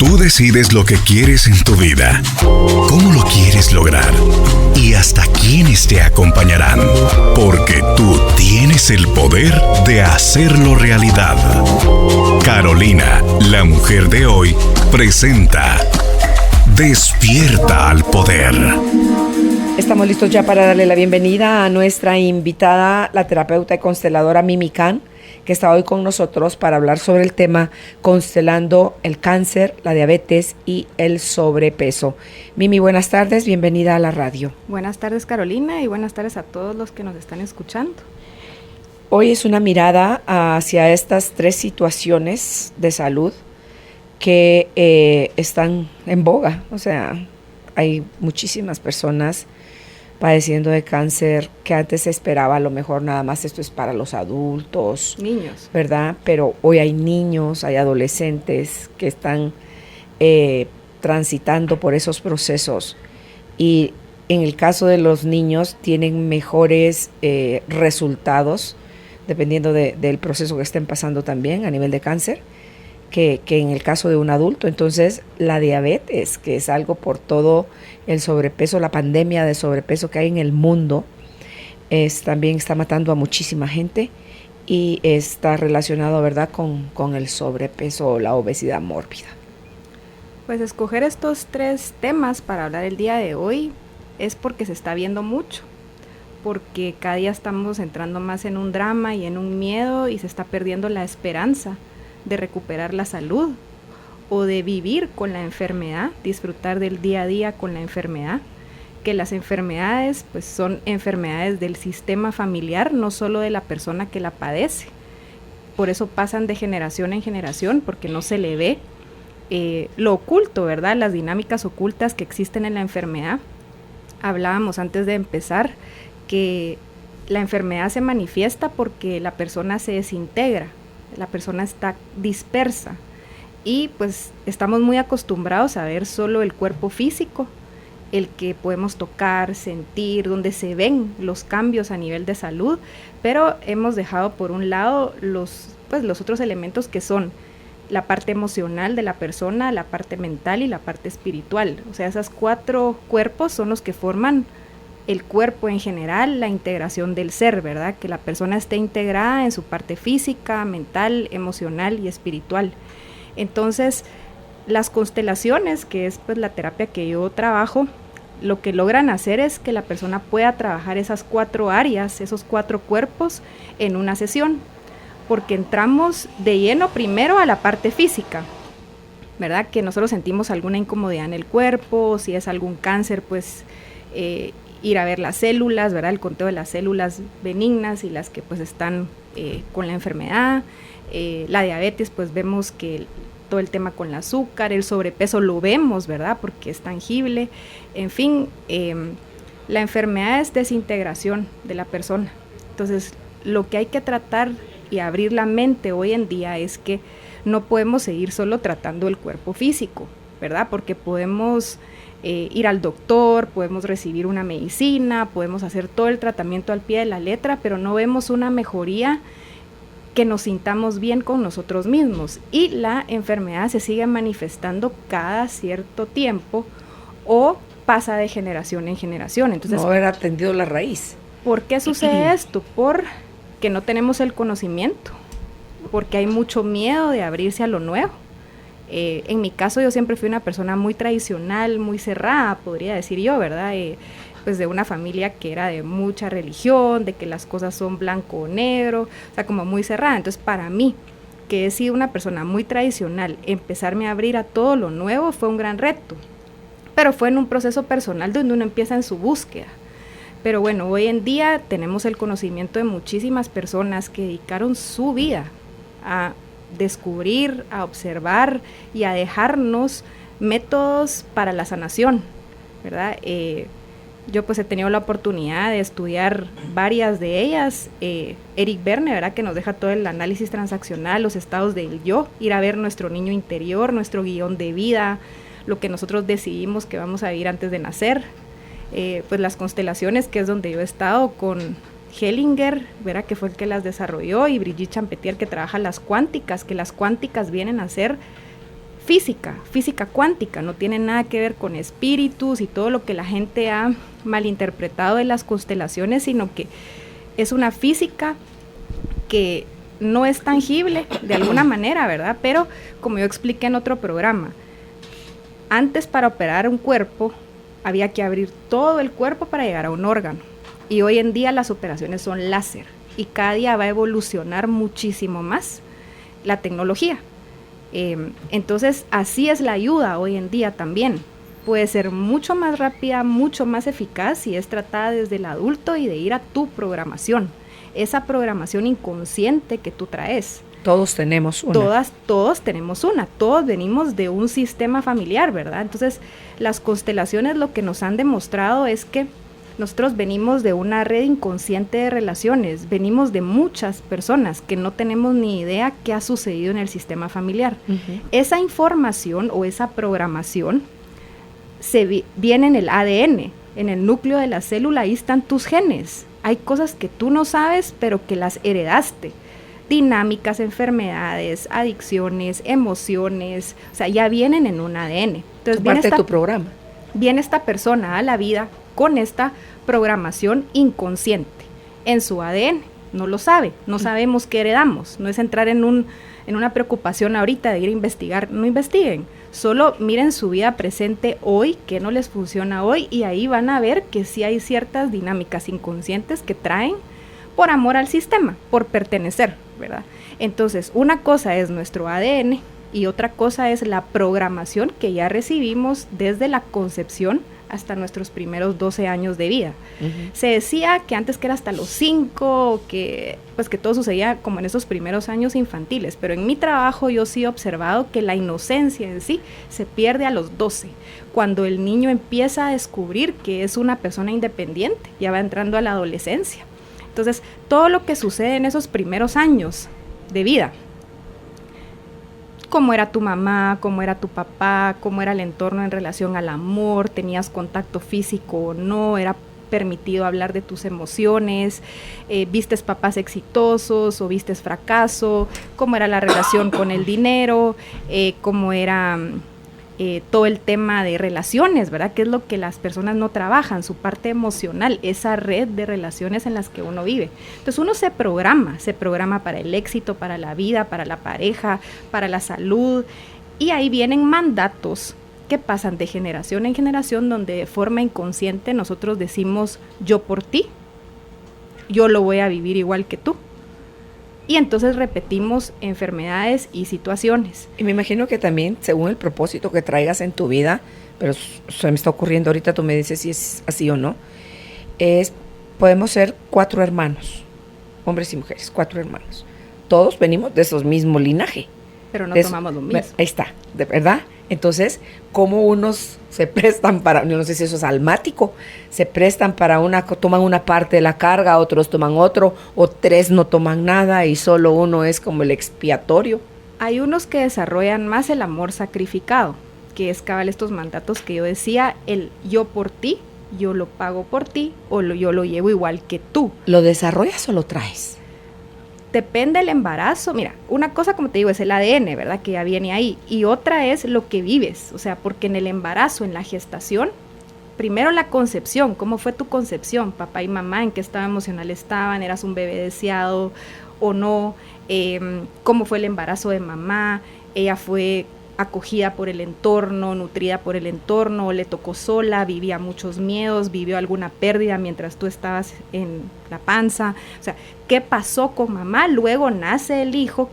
Tú decides lo que quieres en tu vida, cómo lo quieres lograr y hasta quiénes te acompañarán, porque tú tienes el poder de hacerlo realidad. Carolina, la mujer de hoy, presenta Despierta al Poder. Estamos listos ya para darle la bienvenida a nuestra invitada, la terapeuta y consteladora Mimi Khan, que está hoy con nosotros para hablar sobre el tema constelando el cáncer, la diabetes y el sobrepeso. Mimi, buenas tardes, bienvenida a la radio. Buenas tardes, Carolina, y buenas tardes a todos los que nos están escuchando. Hoy es una mirada hacia estas tres situaciones de salud que están en boga. O sea, hay muchísimas personas padeciendo de cáncer que antes se esperaba, a lo mejor nada más esto es para los adultos, niños, ¿verdad? Pero hoy hay niños, hay adolescentes que están transitando por esos procesos, y en el caso de los niños tienen mejores resultados dependiendo del proceso que estén pasando también a nivel de cáncer que en el caso de un adulto. Entonces, la diabetes, que es algo por todo el sobrepeso, la pandemia de sobrepeso que hay en el mundo, también está matando a muchísima gente y está relacionado, ¿verdad?, con el sobrepeso o la obesidad mórbida. Pues escoger estos tres temas para hablar el día de hoy es porque se está viendo mucho, porque cada día estamos entrando más en un drama y en un miedo y se está perdiendo la esperanza de recuperar la salud o de vivir con la enfermedad, disfrutar del día a día con la enfermedad, que las enfermedades pues son enfermedades del sistema familiar, no solo de la persona que la padece. Por eso pasan de generación en generación, porque no se le ve lo oculto, ¿verdad? Las dinámicas ocultas que existen en la enfermedad. Hablábamos antes de empezar que la enfermedad se manifiesta porque la persona se desintegra, la persona está dispersa y pues estamos muy acostumbrados a ver solo el cuerpo físico, el que podemos tocar, sentir, donde se ven los cambios a nivel de salud, pero hemos dejado por un lado los otros elementos que son la parte emocional de la persona, la parte mental y la parte espiritual. O sea, esas cuatro cuerpos son los que forman el cuerpo en general, la integración del ser, ¿verdad? Que la persona esté integrada en su parte física, mental, emocional y espiritual. Entonces, las constelaciones, que es pues la terapia que yo trabajo, lo que logran hacer es que la persona pueda trabajar esas cuatro áreas, esos cuatro cuerpos en una sesión, porque entramos de lleno primero a la parte física, ¿verdad? Que nosotros sentimos alguna incomodidad en el cuerpo, si es algún cáncer, pues ir a ver las células, ¿verdad? El conteo de las células benignas y las que pues están con la enfermedad. La diabetes, pues vemos que todo el tema con el azúcar, el sobrepeso lo vemos, ¿verdad? Porque es tangible. En fin, la enfermedad es desintegración de la persona. Entonces, lo que hay que tratar y abrir la mente hoy en día es que no podemos seguir solo tratando el cuerpo físico, ¿verdad? Porque podemos ir al doctor, podemos recibir una medicina, podemos hacer todo el tratamiento al pie de la letra, pero no vemos una mejoría que nos sintamos bien con nosotros mismos, y la enfermedad se sigue manifestando cada cierto tiempo o pasa de generación en generación. Entonces, no haber atendido la raíz. ¿Por qué sucede esto? Porque no tenemos el conocimiento, porque hay mucho miedo de abrirse a lo nuevo. En mi caso, yo siempre fui una persona muy tradicional, muy cerrada, podría decir yo, ¿verdad? Pues de una familia que era de mucha religión, de que las cosas son blanco o negro, o sea, como muy cerrada. Entonces, para mí, que he sido una persona muy tradicional, empezarme a abrir a todo lo nuevo fue un gran reto. Pero fue en un proceso personal donde uno empieza en su búsqueda. Pero bueno, hoy en día tenemos el conocimiento de muchísimas personas que dedicaron su vida a descubrir, a observar y a dejarnos métodos para la sanación, ¿verdad? Yo pues he tenido la oportunidad de estudiar varias de ellas. Eric Berne, ¿verdad?, que nos deja todo el análisis transaccional, los estados del yo, ir a ver nuestro niño interior, nuestro guión de vida, lo que nosotros decidimos que vamos a vivir antes de nacer. Pues las constelaciones, que es donde yo he estado con Hellinger, ¿verdad?, que fue el que las desarrolló, y Brigitte Champetier, que trabaja las cuánticas, que las cuánticas vienen a ser física cuántica, no tiene nada que ver con espíritus y todo lo que la gente ha malinterpretado de las constelaciones, sino que es una física que no es tangible de alguna manera, ¿verdad? Pero como yo expliqué en otro programa, antes para operar un cuerpo había que abrir todo el cuerpo para llegar a un órgano, y hoy en día las operaciones son láser, y cada día va a evolucionar muchísimo más la tecnología. Entonces así es la ayuda hoy en día también. Puede ser mucho más rápida, mucho más eficaz si es tratada desde el adulto y de ir a tu programación, esa programación inconsciente que tú traes. Todos tenemos una. Todos tenemos una, todos venimos de un sistema familiar, ¿verdad? Entonces las constelaciones lo que nos han demostrado es que nosotros venimos de una red inconsciente de relaciones, venimos de muchas personas que no tenemos ni idea qué ha sucedido en el sistema familiar. Uh-huh. Esa información o esa programación viene en el ADN, en el núcleo de la célula, ahí están tus genes. Hay cosas que tú no sabes, pero que las heredaste. Dinámicas, enfermedades, adicciones, emociones, o sea, ya vienen en un ADN. Entonces, parte de tu programa. Viene esta persona a la vida con esta programación inconsciente en su ADN, no lo sabe, no sabemos qué heredamos, no es entrar en una preocupación ahorita de ir a investigar, no investiguen, solo miren su vida presente hoy, qué no les funciona hoy, y ahí van a ver que sí hay ciertas dinámicas inconscientes que traen por amor al sistema, por pertenecer, ¿verdad? Entonces, una cosa es nuestro ADN y otra cosa es la programación que ya recibimos desde la concepción hasta nuestros primeros 12 años de vida. Uh-huh. Se decía que antes que era hasta los 5, que todo sucedía como en esos primeros años infantiles, pero en mi trabajo yo sí he observado que la inocencia en sí se pierde a los 12, cuando el niño empieza a descubrir que es una persona independiente, ya va entrando a la adolescencia. Entonces, todo lo que sucede en esos primeros años de vida, cómo era tu mamá, cómo era tu papá, cómo era el entorno en relación al amor, tenías contacto físico o no, era permitido hablar de tus emociones, vistes papás exitosos o vistes fracaso, cómo era la relación con el dinero, cómo era todo el tema de relaciones, ¿verdad? Que es lo que las personas no trabajan, su parte emocional, esa red de relaciones en las que uno vive. Entonces uno se programa para el éxito, para la vida, para la pareja, para la salud, y ahí vienen mandatos que pasan de generación en generación, donde de forma inconsciente nosotros decimos, yo por ti, yo lo voy a vivir igual que tú. Y entonces repetimos enfermedades y situaciones. Y me imagino que también, según el propósito que traigas en tu vida, pero se me está ocurriendo ahorita, tú me dices si es así o no, podemos ser 4 hermanos, hombres y mujeres, 4 hermanos. Todos venimos de esos mismos linaje. Pero no tomamos lo mismo. Ahí está, ¿de verdad? Entonces, ¿cómo unos se prestan para, no sé si eso es almático, se prestan para toman una parte de la carga, otros toman otro, o 3 no toman nada y solo uno es como el expiatorio? Hay unos que desarrollan más el amor sacrificado, que es cabal estos mandatos que yo decía, el yo por ti, yo lo pago por ti, o yo lo llevo igual que tú. ¿Lo desarrollas o lo traes? Depende del embarazo. Mira, una cosa, como te digo, es el ADN, ¿verdad? Que ya viene ahí. Y otra es lo que vives. O sea, porque en el embarazo, en la gestación, primero la concepción. ¿Cómo fue tu concepción? Papá y mamá, ¿en qué estado emocional estaban? ¿Eras un bebé deseado o no? ¿Cómo fue el embarazo de mamá? ¿Ella fue acogida por el entorno, nutrida por el entorno, le tocó sola, vivía muchos miedos, vivió alguna pérdida mientras tú estabas en la panza? O sea, ¿qué pasó con mamá? Luego nace el hijo,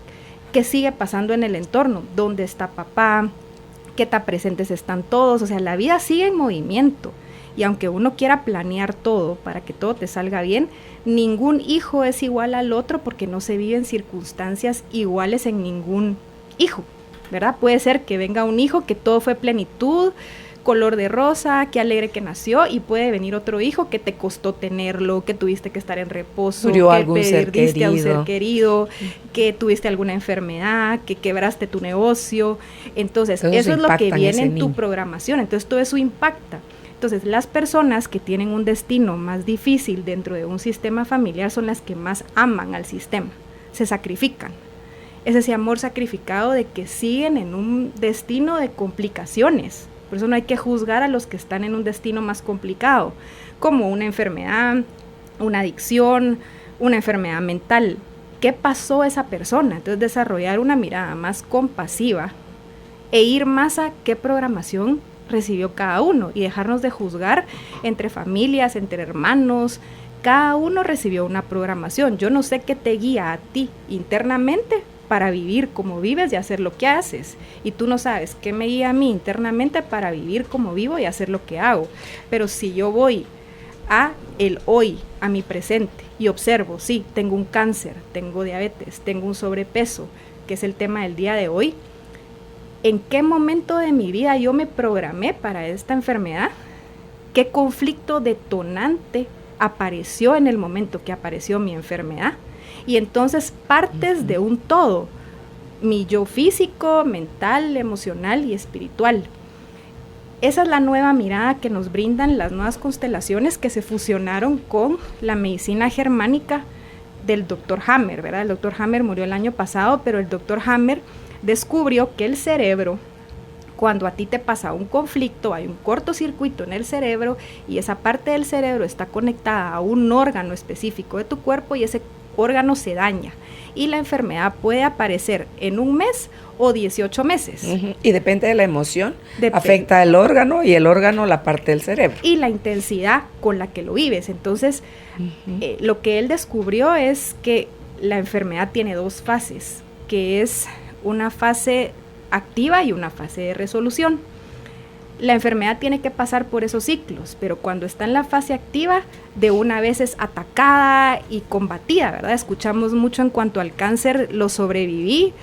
¿qué sigue pasando en el entorno? ¿Dónde está papá? ¿Qué tan presentes están todos? O sea, la vida sigue en movimiento, y aunque uno quiera planear todo para que todo te salga bien, ningún hijo es igual al otro, porque no se viven circunstancias iguales en ningún hijo, ¿verdad? Puede ser que venga un hijo que todo fue plenitud, color de rosa, qué alegre que nació, y puede venir otro hijo que te costó tenerlo, que tuviste que estar en reposo, murió que algún perdiste a un ser ser querido, que tuviste alguna enfermedad, que quebraste tu negocio. Entonces eso es lo que viene en tu programación. Entonces todo eso impacta. Entonces las personas que tienen un destino más difícil dentro de un sistema familiar son las que más aman al sistema, se sacrifican. es ese amor sacrificado de que siguen en un destino de complicaciones. Por eso no hay que juzgar a los que están en un destino más complicado, como una enfermedad, una adicción, una enfermedad mental. ¿Qué pasó a esa persona? Entonces desarrollar una mirada más compasiva e ir más a qué programación recibió cada uno y dejarnos de juzgar entre familias, entre hermanos. Cada uno recibió una programación. Yo no sé qué te guía a ti internamente para vivir como vives y hacer lo que haces. Y tú no sabes qué me guía a mí internamente para vivir como vivo y hacer lo que hago. Pero si yo voy a el hoy, a mi presente, y observo, sí, tengo un cáncer, tengo diabetes, tengo un sobrepeso, que es el tema del día de hoy, ¿en qué momento de mi vida yo me programé para esta enfermedad? ¿Qué conflicto detonante apareció en el momento que apareció mi enfermedad? Y entonces partes de un todo, mi yo físico, mental, emocional y espiritual. Esa es la nueva mirada que nos brindan las nuevas constelaciones que se fusionaron con la medicina germánica del Dr. Hammer, ¿verdad? El Dr. Hammer murió el año pasado, pero el Dr. Hammer descubrió que el cerebro, cuando a ti te pasa un conflicto, hay un cortocircuito en el cerebro y esa parte del cerebro está conectada a un órgano específico de tu cuerpo y ese órgano se daña y la enfermedad puede aparecer en un mes o 18 meses. Y depende de la emoción, afecta el órgano y el órgano la parte del cerebro. Y la intensidad con la que lo vives. Entonces, lo que él descubrió es que la enfermedad tiene dos fases, que es una fase activa y una fase de resolución. La enfermedad tiene que pasar por esos ciclos, pero cuando está en la fase activa, de una vez es atacada y combatida, ¿verdad? Escuchamos mucho en cuanto al cáncer, lo sobreviví,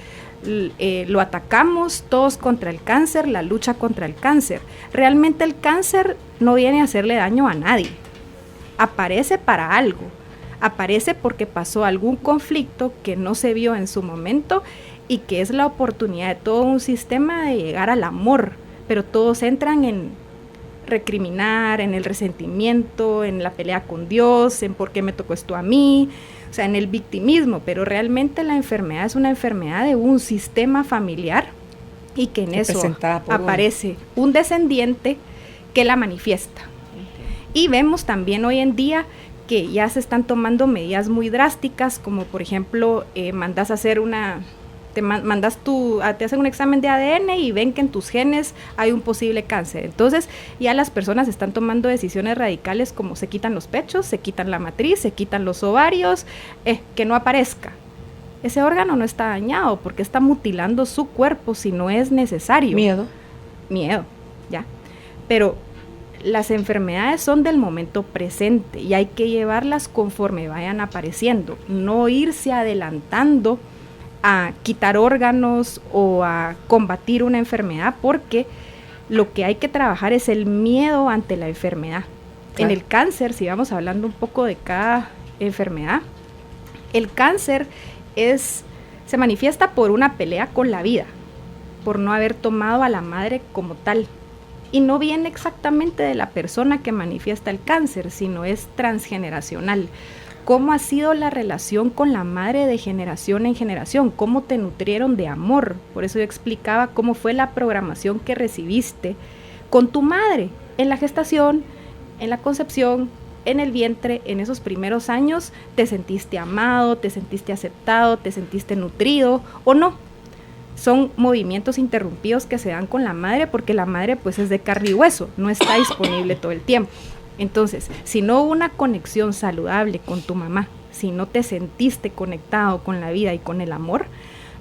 lo atacamos, todos contra el cáncer, la lucha contra el cáncer. Realmente el cáncer no viene a hacerle daño a nadie, aparece para algo, aparece porque pasó algún conflicto que no se vio en su momento y que es la oportunidad de todo un sistema de llegar al amor. Pero todos entran en recriminar, en el resentimiento, en la pelea con Dios, en por qué me tocó esto a mí, o sea, en el victimismo, pero realmente la enfermedad es una enfermedad de un sistema familiar y que en eso aparece un descendiente que la manifiesta. Y vemos también hoy en día que ya se están tomando medidas muy drásticas, como por ejemplo, mandas a hacer te hacen un examen de ADN y ven que en tus genes hay un posible cáncer. Entonces ya las personas están tomando decisiones radicales como se quitan los pechos, se quitan la matriz, se quitan los ovarios, que no aparezca. Ese órgano no está dañado porque está mutilando su cuerpo si no es necesario. Miedo, ya. Pero las enfermedades son del momento presente y hay que llevarlas conforme vayan apareciendo, no irse adelantando a quitar órganos o a combatir una enfermedad, porque lo que hay que trabajar es el miedo ante la enfermedad. Claro. En el cáncer, si vamos hablando un poco de cada enfermedad, el cáncer se manifiesta por una pelea con la vida, por no haber tomado a la madre como tal. Y no viene exactamente de la persona que manifiesta el cáncer, sino es transgeneracional. ¿Cómo ha sido la relación con la madre de generación en generación? ¿Cómo te nutrieron de amor? Por eso yo explicaba cómo fue la programación que recibiste con tu madre en la gestación, en la concepción, en el vientre. En esos primeros años te sentiste amado, te sentiste aceptado, te sentiste nutrido o no. Son movimientos interrumpidos que se dan con la madre porque la madre pues es de carne y hueso, no está disponible todo el tiempo. Entonces, si no hubo una conexión saludable con tu mamá, si no te sentiste conectado con la vida y con el amor,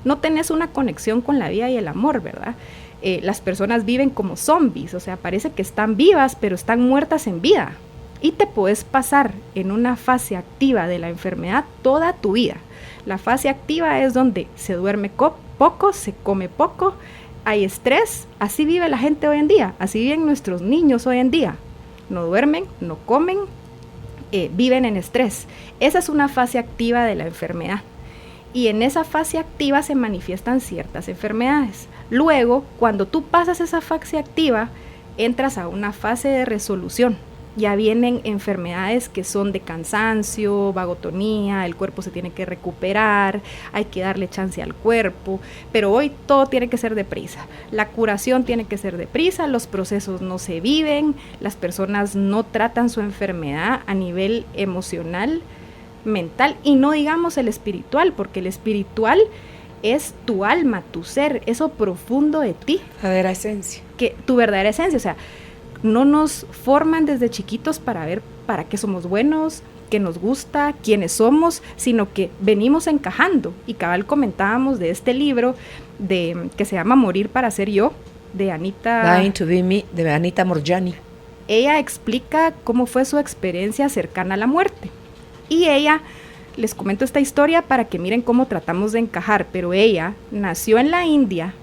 no tenés una conexión con la vida y el amor, ¿verdad? Las personas viven como zombies, o sea, parece que están vivas, pero están muertas en vida. Y te puedes pasar en una fase activa de la enfermedad toda tu vida. La fase activa es donde se duerme poco, se come poco, hay estrés. Así vive la gente hoy en día, así viven nuestros niños hoy en día. No duermen, no comen, viven en estrés. Esa es una fase activa de la enfermedad. Y en esa fase activa se manifiestan ciertas enfermedades. Luego, cuando tú pasas esa fase activa, entras a una fase de resolución. ya vienen enfermedades que son de cansancio, vagotonía, el cuerpo se tiene que recuperar, hay que darle chance al cuerpo, pero hoy todo tiene que ser deprisa, la curación tiene que ser deprisa, los procesos no se viven, las personas no tratan su enfermedad a nivel emocional, mental y no digamos el espiritual, porque el espiritual es tu alma, tu ser, eso profundo de ti. La verdadera esencia. Tu verdadera esencia, o sea, no nos forman desde chiquitos para ver para qué somos buenos, qué nos gusta, quiénes somos, sino que venimos encajando. Y cabal comentábamos de este libro que se llama Morir para ser yo, de Anita... Dying to be me, de Anita Moorjani. Ella explica cómo fue su experiencia cercana a la muerte. Y ella, les comento esta historia para que miren cómo tratamos de encajar, pero ella nació en la India,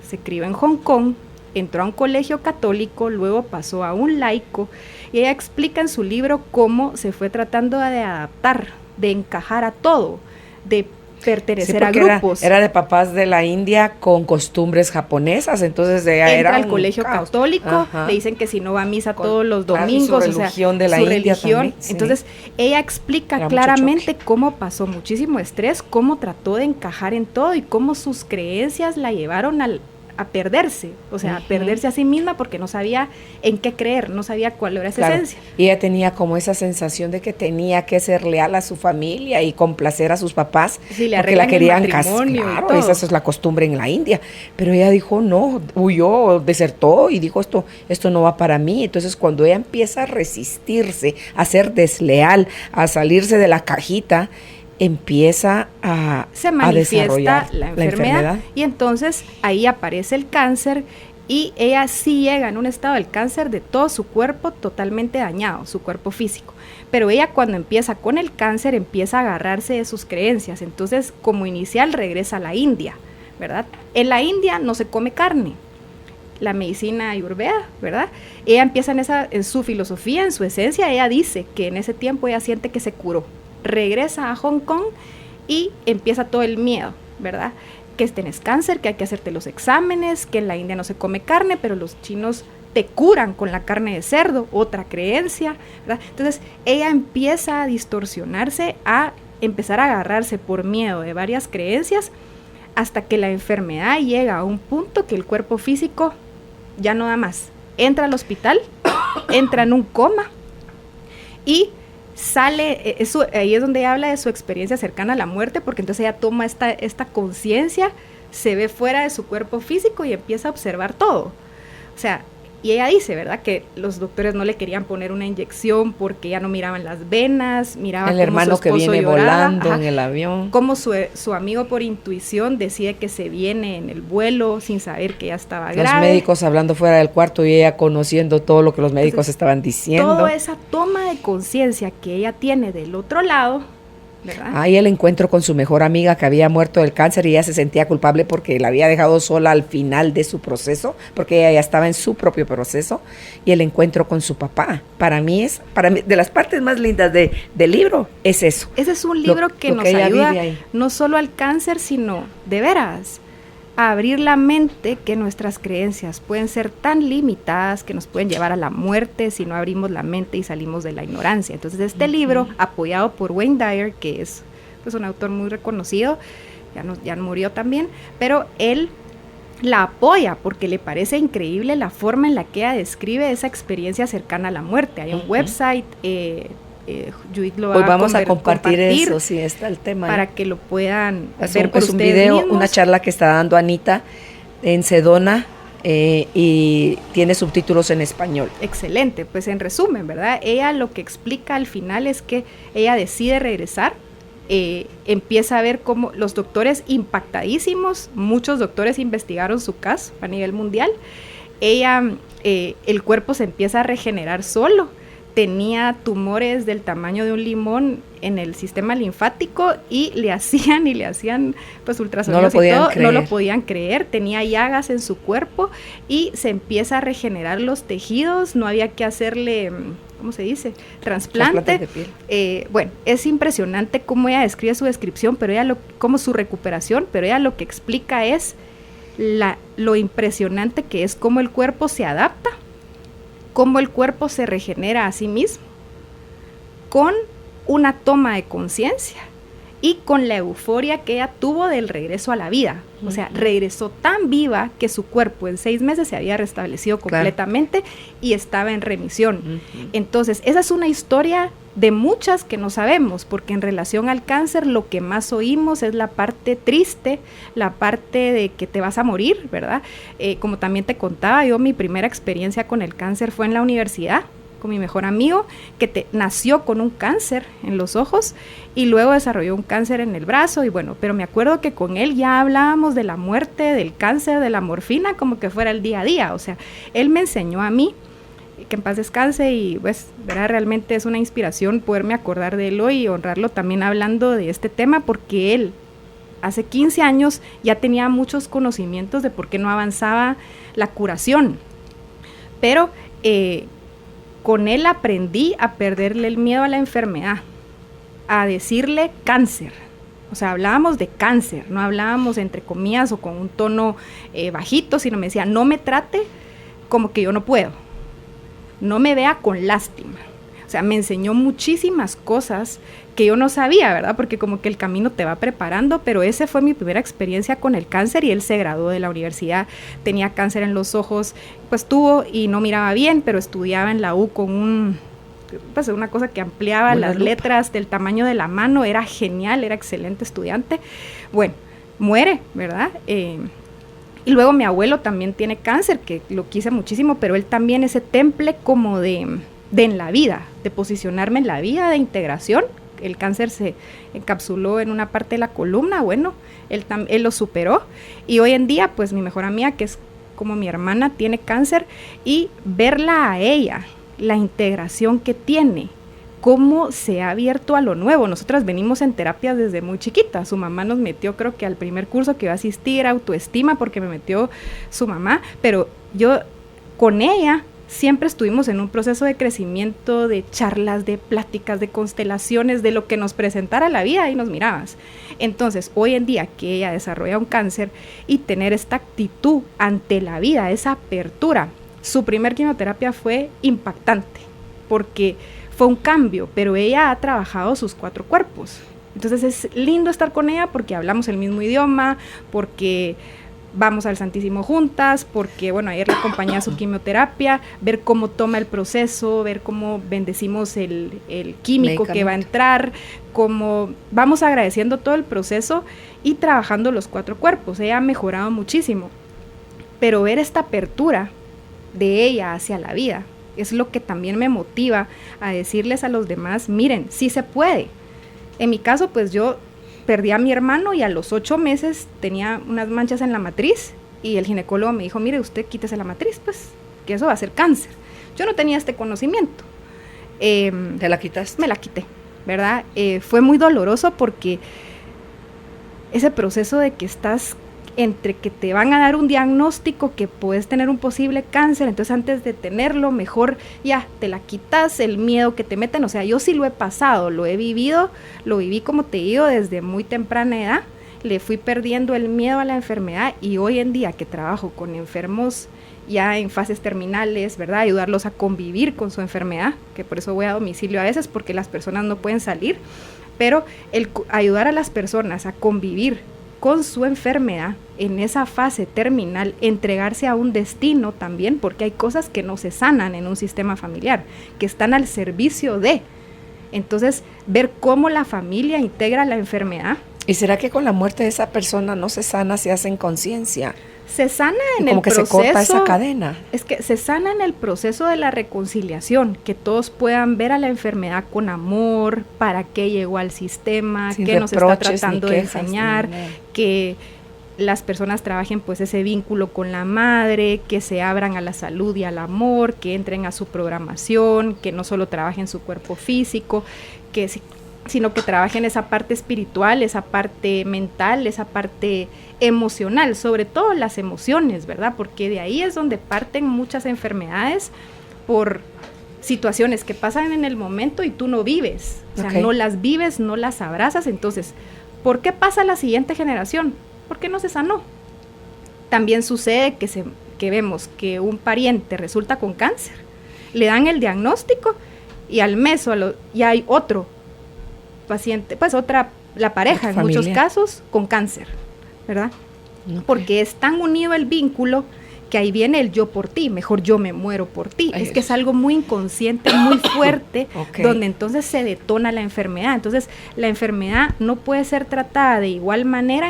se crió en Hong Kong, entró a un colegio católico, luego pasó a un laico, y ella explica en su libro cómo se fue tratando de adaptar, de encajar a todo, de pertenecer a grupos. Era de papás de la India con costumbres japonesas, entonces ella entra era al colegio católico, ajá, le dicen que si no va a misa todos los domingos, su religión de la su India religión. también, sí. Entonces ella explica era claramente cómo pasó muchísimo estrés, cómo trató de encajar en todo y cómo sus creencias la llevaron a perderse, o sea, a perderse a sí misma porque no sabía en qué creer, no sabía cuál era esa esencia. Y ella tenía como esa sensación de que tenía que ser leal a su familia y complacer a sus papás, sí, porque la querían casar. Claro, esa es la costumbre en la India. Pero ella dijo, no, huyó, desertó y dijo, esto no va para mí. Entonces cuando ella empieza a resistirse, a ser desleal, a salirse de la cajita, empieza se manifiesta desarrollar la enfermedad y entonces ahí aparece el cáncer y ella sí llega en un estado del cáncer de todo su cuerpo totalmente dañado, su cuerpo físico, pero ella cuando empieza con el cáncer empieza a agarrarse de sus creencias, entonces como inicial regresa a la India, ¿verdad? En la India no se come carne, la medicina ayurveda, ¿verdad? Ella empieza en su filosofía, en su esencia, ella dice que en ese tiempo ella siente que se curó, regresa a Hong Kong y empieza todo el miedo, ¿verdad? Que tenés cáncer, que hay que hacerte los exámenes, que en la India no se come carne, pero los chinos te curan con la carne de cerdo, otra creencia, ¿verdad? Entonces ella empieza a distorsionarse, a empezar a agarrarse por miedo de varias creencias, hasta que la enfermedad llega a un punto que el cuerpo físico ya no da más. Entra al hospital, entra en un coma y sale, ahí es donde ella habla de su experiencia cercana a la muerte, porque entonces ella toma esta conciencia, se ve fuera de su cuerpo físico y empieza a observar todo. O sea, y ella dice, ¿verdad?, que los doctores no le querían poner una inyección porque ya no miraban las venas, miraba el cómo hermano su que esposo viene lloraba, volando en el avión, como su amigo por intuición decide que se viene en el vuelo sin saber que ya estaba grave. Los médicos hablando fuera del cuarto y ella conociendo todo lo que los médicos estaban diciendo. Toda esa toma de conciencia que ella tiene del otro lado, ¿verdad? Ahí el encuentro con su mejor amiga que había muerto del cáncer y ella se sentía culpable porque la había dejado sola al final de su proceso, porque ella ya estaba en su propio proceso, y el encuentro con su papá. Para mí, de las partes más lindas del libro, es eso. Ese es un libro que nos ayuda no solo al cáncer, sino de veras a abrir la mente, que nuestras creencias pueden ser tan limitadas que nos pueden llevar a la muerte si no abrimos la mente y salimos de la ignorancia. Entonces este libro, apoyado por Wayne Dyer, que es pues un autor muy reconocido, ya murió también, pero él la apoya porque le parece increíble la forma en la que ella describe esa experiencia cercana a la muerte. Hay un website, Judith lo va Hoy vamos a compartir eso, sí, está el tema. Para que lo puedan ver por es un ustedes video, mismos. Una charla que está dando Anita en Sedona y tiene subtítulos en español. Excelente, pues en resumen, ¿verdad? Ella lo que explica al final es que ella decide regresar, empieza a ver cómo los doctores impactadísimos, muchos doctores investigaron su caso a nivel mundial, ella, el cuerpo se empieza a regenerar solo, tenía tumores del tamaño de un limón en el sistema linfático y le hacían pues ultrasonidos y todo, no lo podían creer, tenía llagas en su cuerpo y se empieza a regenerar los tejidos, no había que hacerle, ¿cómo se dice?, trasplante de piel. Bueno, es impresionante cómo ella describe su descripción, pero ella como su recuperación, pero ella lo que explica es lo impresionante que es cómo el cuerpo se adapta cómo el cuerpo se regenera a sí mismo con una toma de conciencia y con la euforia que ella tuvo del regreso a la vida. O sea, regresó tan viva que su cuerpo en 6 meses se había restablecido completamente y estaba en remisión. Entonces, esa es una historia de muchas que no sabemos, porque en relación al cáncer lo que más oímos es la parte triste, la parte de que te vas a morir, ¿verdad? Como también te contaba, yo mi primera experiencia con el cáncer fue en la universidad, con mi mejor amigo, que nació con un cáncer en los ojos y luego desarrolló un cáncer en el brazo, y bueno, pero me acuerdo que con él ya hablábamos de la muerte, del cáncer, de la morfina, como que fuera el día a día. O sea, él me enseñó a mí, que en paz descanse, y pues, ¿verdad? Realmente es una inspiración poderme acordar de él hoy y honrarlo también hablando de este tema, porque él hace 15 años ya tenía muchos conocimientos de por qué no avanzaba la curación, pero con él aprendí a perderle el miedo a la enfermedad, a decirle cáncer. O sea, hablábamos de cáncer, no hablábamos entre comillas o con un tono bajito, sino me decía, no me trate como que yo no puedo, no me vea con lástima. O sea, me enseñó muchísimas cosas que yo no sabía, ¿verdad? Porque como que el camino te va preparando, pero esa fue mi primera experiencia con el cáncer, y él se graduó de la universidad, tenía cáncer en los ojos, pues tuvo y no miraba bien, pero estudiaba en la U con una cosa que ampliaba las letras del tamaño de la mano, era genial, era excelente estudiante. Bueno, muere, ¿verdad? Y luego mi abuelo también tiene cáncer, que lo quise muchísimo, pero él también ese temple como de en la vida, de posicionarme en la vida, de integración. El cáncer se encapsuló en una parte de la columna, bueno, él lo superó, y hoy en día, pues mi mejor amiga, que es como mi hermana, tiene cáncer, y verla a ella, la integración que tiene, cómo se ha abierto a lo nuevo. Nosotras venimos en terapias desde muy chiquitas. Su mamá nos metió, creo que al primer curso que iba a asistir, autoestima, porque me metió su mamá, pero yo con ella siempre estuvimos en un proceso de crecimiento, de charlas, de pláticas, de constelaciones, de lo que nos presentara la vida, y nos mirabas. Entonces, hoy en día que ella desarrolla un cáncer y tener esta actitud ante la vida, esa apertura, su primer quimioterapia fue impactante, porque fue un cambio, pero ella ha trabajado sus 4 cuerpos. Entonces es lindo estar con ella porque hablamos el mismo idioma, porque vamos al Santísimo juntas, porque bueno, ayer le acompañé a su quimioterapia, ver cómo toma el proceso, ver cómo bendecimos el químico que va a entrar, cómo vamos agradeciendo todo el proceso y trabajando los 4 cuerpos. Ella ha mejorado muchísimo, pero ver esta apertura de ella hacia la vida es lo que también me motiva a decirles a los demás, miren, sí se puede. En mi caso, pues yo perdí a mi hermano y a los 8 meses tenía unas manchas en la matriz, y el ginecólogo me dijo, mire, usted quítese la matriz, pues, que eso va a ser cáncer. Yo no tenía este conocimiento. ¿Te la quitaste? Me la quité, ¿verdad? Fue muy doloroso porque ese proceso de que estás entre que te van a dar un diagnóstico que puedes tener un posible cáncer, entonces antes de tenerlo, mejor ya te la quitas, el miedo que te meten. O sea, yo sí lo he pasado, lo he vivido, lo viví, como te digo, desde muy temprana edad, le fui perdiendo el miedo a la enfermedad, y hoy en día que trabajo con enfermos ya en fases terminales, ¿verdad? Ayudarlos a convivir con su enfermedad, que por eso voy a domicilio a veces, porque las personas no pueden salir, pero el ayudar a las personas a convivir con su enfermedad en esa fase terminal, entregarse a un destino también, porque hay cosas que no se sanan en un sistema familiar, que están al servicio de. Entonces, ver cómo la familia integra la enfermedad. ¿Y será que con la muerte de esa persona no se sana, se hace en conciencia? Se sana en el proceso. Como que se corta esa cadena. Es que se sana en el proceso de la reconciliación, que todos puedan ver a la enfermedad con amor, para qué llegó al sistema, qué nos está tratando de enseñar, que las personas trabajen pues ese vínculo con la madre, que se abran a la salud y al amor, que entren a su programación, que no solo trabajen su cuerpo físico, sino que trabajen esa parte espiritual, esa parte mental, esa parte emocional, sobre todo las emociones, ¿verdad? Porque de ahí es donde parten muchas enfermedades, por situaciones que pasan en el momento y tú no vives, o sea, no las vives, no las abrazas. Entonces, ¿por qué pasa a la siguiente generación? Porque no se sanó. También sucede que vemos que un pariente resulta con cáncer le dan el diagnóstico y al mes ya hay otro paciente, pues la pareja en muchos casos con cáncer, ¿verdad? Okay. Porque es tan unido el vínculo que ahí viene el yo por ti, mejor yo me muero por ti. Es que es algo muy inconsciente, muy fuerte, donde entonces se detona la enfermedad. Entonces la enfermedad no puede ser tratada de igual manera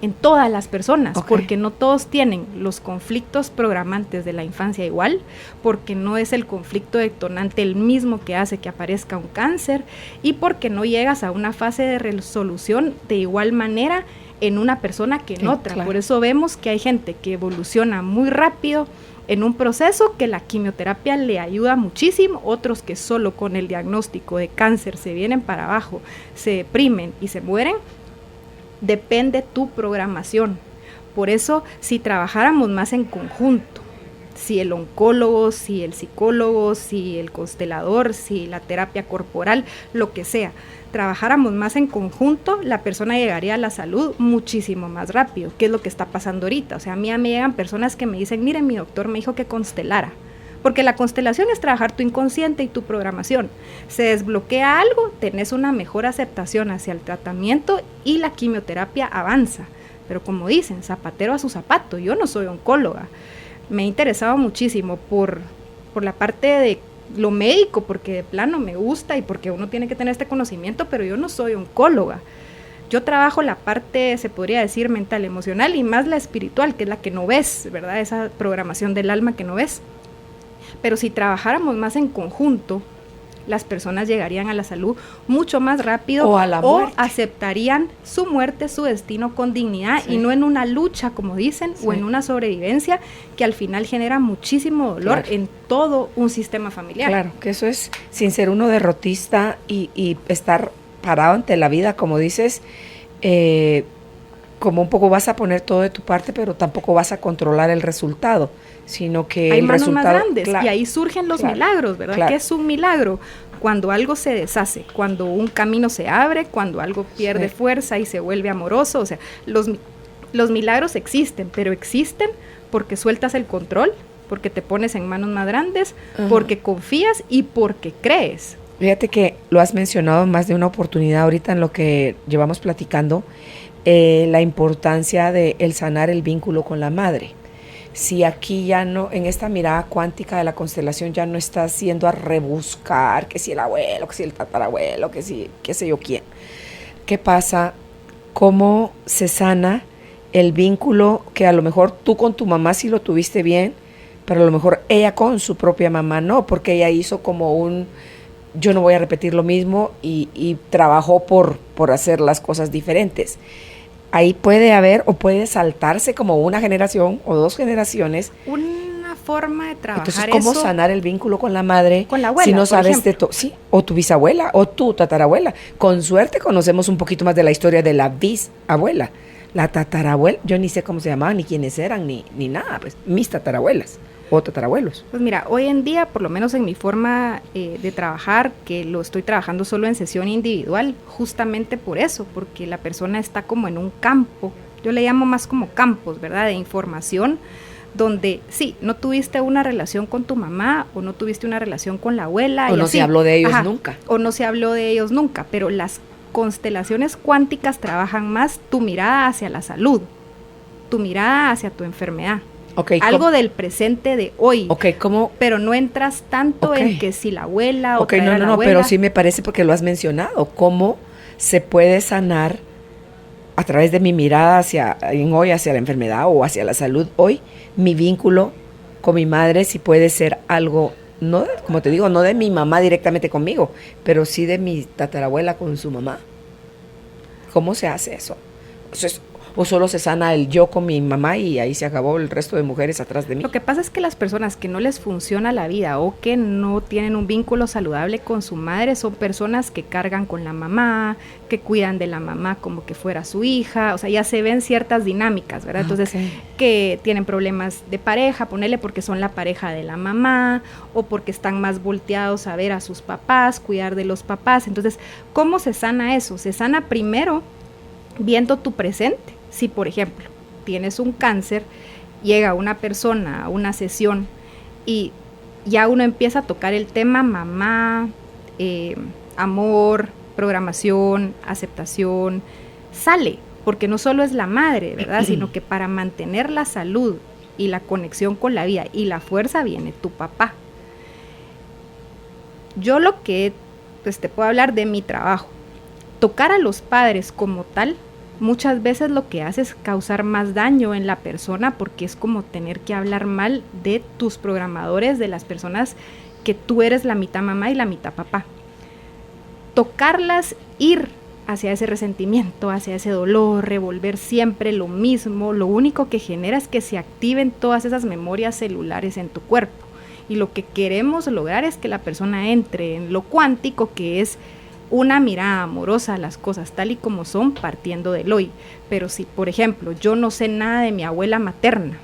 en todas las personas, porque no todos tienen los conflictos programantes de la infancia igual, porque no es el conflicto detonante el mismo que hace que aparezca un cáncer, y porque no llegas a una fase de resolución de igual manera en una persona que en otra. Por eso vemos que hay gente que evoluciona muy rápido en un proceso, que la quimioterapia le ayuda muchísimo, otros que solo con el diagnóstico de cáncer se vienen para abajo, se deprimen y se mueren. Depende tu programación. Por eso, si trabajáramos más en conjunto, si el oncólogo, si el psicólogo, si el constelador, si la terapia corporal, lo que sea, trabajáramos más en conjunto, la persona llegaría a la salud muchísimo más rápido, que es lo que está pasando ahorita. O sea, a mí me llegan personas que me dicen, miren, mi doctor me dijo que constelara, porque la constelación es trabajar tu inconsciente y tu programación. Se desbloquea algo, tenés una mejor aceptación hacia el tratamiento y la quimioterapia avanza. Pero como dicen, zapatero a su zapato, yo no soy oncóloga. Me he interesado muchísimo por la parte de lo médico, porque de plano me gusta y porque uno tiene que tener este conocimiento, pero yo no soy oncóloga. Yo trabajo la parte, se podría decir, mental, emocional y más la espiritual, que es la que no ves, ¿verdad? Esa programación del alma que no ves. Pero si trabajáramos más en conjunto, las personas llegarían a la salud mucho más rápido o aceptarían su muerte, su destino con dignidad, y no en una lucha, como dicen, o en una sobrevivencia que al final genera muchísimo dolor en todo un sistema familiar. Claro, que eso es sin ser uno derrotista y estar parado ante la vida, como dices, como un poco vas a poner todo de tu parte, pero tampoco vas a controlar el resultado, sino que hay el manos resultado más grandes, y ahí surgen los milagros, ¿verdad? ¿Qué es un milagro? Cuando algo se deshace, cuando un camino se abre, cuando algo pierde fuerza y se vuelve amoroso. O sea, los milagros existen, pero existen porque sueltas el control, porque te pones en manos más grandes, porque confías y porque crees. Fíjate que lo has mencionado en más de una oportunidad ahorita en lo que llevamos platicando, la importancia de el sanar el vínculo con la madre. Si aquí ya no, en esta mirada cuántica de la constelación ya no estás yendo a rebuscar que si el abuelo, que si el tatarabuelo, que si qué sé yo quién. ¿Qué pasa? ¿Cómo se sana el vínculo que a lo mejor tú con tu mamá sí lo tuviste bien, pero a lo mejor ella con su propia mamá no, porque ella hizo como yo no voy a repetir lo mismo y trabajó por hacer las cosas diferentes? Ahí puede haber o puede saltarse como una generación o dos generaciones. Una forma de trabajar. Entonces, ¿cómo sanar el vínculo con la madre? Con la abuela, si no sabes sí, o tu bisabuela o tu tatarabuela. Con suerte conocemos un poquito más de la historia de la bisabuela. La tatarabuela, yo ni sé cómo se llamaban, ni quiénes eran, ni nada, pues mis tatarabuelas o tatarabuelos. Pues mira, hoy en día, por lo menos en mi forma de trabajar, que lo estoy trabajando solo en sesión individual, justamente por eso, porque la persona está como en un campo, yo le llamo más como campos, ¿verdad?, de información, donde sí, no tuviste una relación con tu mamá, o no tuviste una relación con la abuela. O no se habló de ellos nunca. O no se habló de ellos nunca, pero las constelaciones cuánticas trabajan más tu mirada hacia la salud, tu mirada hacia tu enfermedad. Algo del presente de hoy, pero no entras tanto en que si la abuela o la abuela. Pero sí me parece, porque lo has mencionado, cómo se puede sanar a través de mi mirada hacia la enfermedad o hacia la salud hoy, mi vínculo con mi madre, si puede ser algo, no, como te digo, no de mi mamá directamente conmigo, pero sí de mi tatarabuela con su mamá. ¿Cómo se hace eso? ¿O solo se sana el yo con mi mamá y ahí se acabó el resto de mujeres atrás de mí? Lo que pasa es que las personas que no les funciona la vida o que no tienen un vínculo saludable con su madre son personas que cargan con la mamá, que cuidan de la mamá como que fuera su hija, o sea, ya se ven ciertas dinámicas, ¿verdad? Entonces, que tienen problemas de pareja, ponele porque son la pareja de la mamá o porque están más volteados a ver a sus papás, cuidar de los papás. Entonces, ¿cómo se sana eso? Se sana primero viendo tu presente. Si, por ejemplo, tienes un cáncer, llega una persona a una sesión y ya uno empieza a tocar el tema mamá, amor, programación, aceptación, sale, porque no solo es la madre, ¿verdad? Sino que para mantener la salud y la conexión con la vida y la fuerza viene tu papá. Yo lo que pues te puedo hablar de mi trabajo. Tocar a los padres como tal, muchas veces lo que hace es causar más daño en la persona, porque es como tener que hablar mal de tus programadores, de las personas que tú eres la mitad mamá y la mitad papá. Tocarlas, ir hacia ese resentimiento, hacia ese dolor, revolver siempre lo mismo, lo único que genera es que se activen todas esas memorias celulares en tu cuerpo. Y lo que queremos lograr es que la persona entre en lo cuántico, que es una mirada amorosa a las cosas tal y como son, partiendo del hoy. Pero si, por ejemplo, yo no sé nada de mi abuela materna,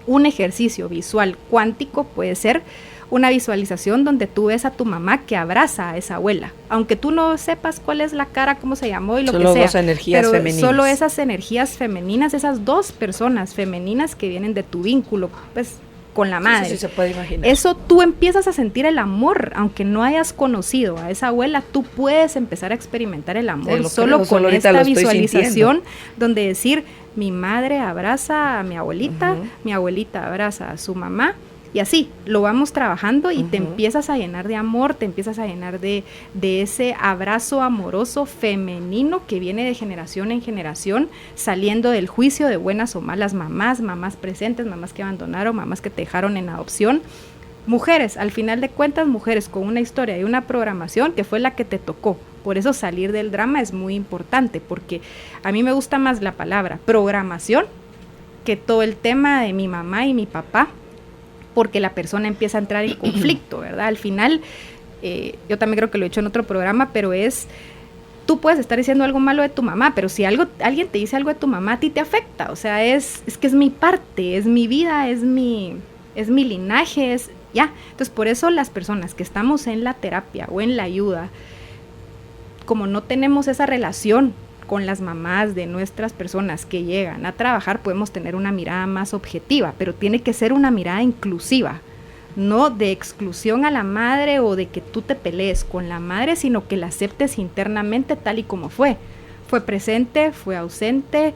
un ejercicio visual cuántico puede ser una visualización donde tú ves a tu mamá que abraza a esa abuela, aunque tú no sepas cuál es la cara, cómo se llamó y lo solo que sea. Dos energías pero femeninas. Solo esas energías femeninas, esas dos personas femeninas que vienen de tu vínculo, pues, con la madre. Sí, se puede imaginar. Eso tú empiezas a sentir el amor, aunque no hayas conocido a esa abuela, tú puedes empezar a experimentar el amor solo con esta visualización donde decir, mi madre abraza a mi abuelita, mi abuelita abraza a su mamá, y así lo vamos trabajando y te empiezas a llenar de amor, te empiezas a llenar de ese abrazo amoroso femenino que viene de generación en generación, saliendo del juicio de buenas o malas mamás, mamás presentes, mamás que abandonaron, mamás que te dejaron en adopción. Mujeres, al final de cuentas, mujeres con una historia y una programación que fue la que te tocó. Por eso salir del drama es muy importante, porque a mí me gusta más la palabra programación que todo el tema de mi mamá y mi papá, porque la persona empieza a entrar en conflicto, ¿verdad? Al final, yo también creo que lo he hecho en otro programa, pero tú puedes estar diciendo algo malo de tu mamá, pero si alguien te dice algo de tu mamá, a ti te afecta, o sea, es que es mi parte, es mi vida, es mi linaje, ya. Entonces, por eso las personas que estamos en la terapia o en la ayuda, como no tenemos esa relación con las mamás de nuestras personas que llegan a trabajar, podemos tener una mirada más objetiva, pero tiene que ser una mirada inclusiva, no de exclusión a la madre o de que tú te pelees con la madre, sino que la aceptes internamente tal y como fue. Fue presente, fue ausente,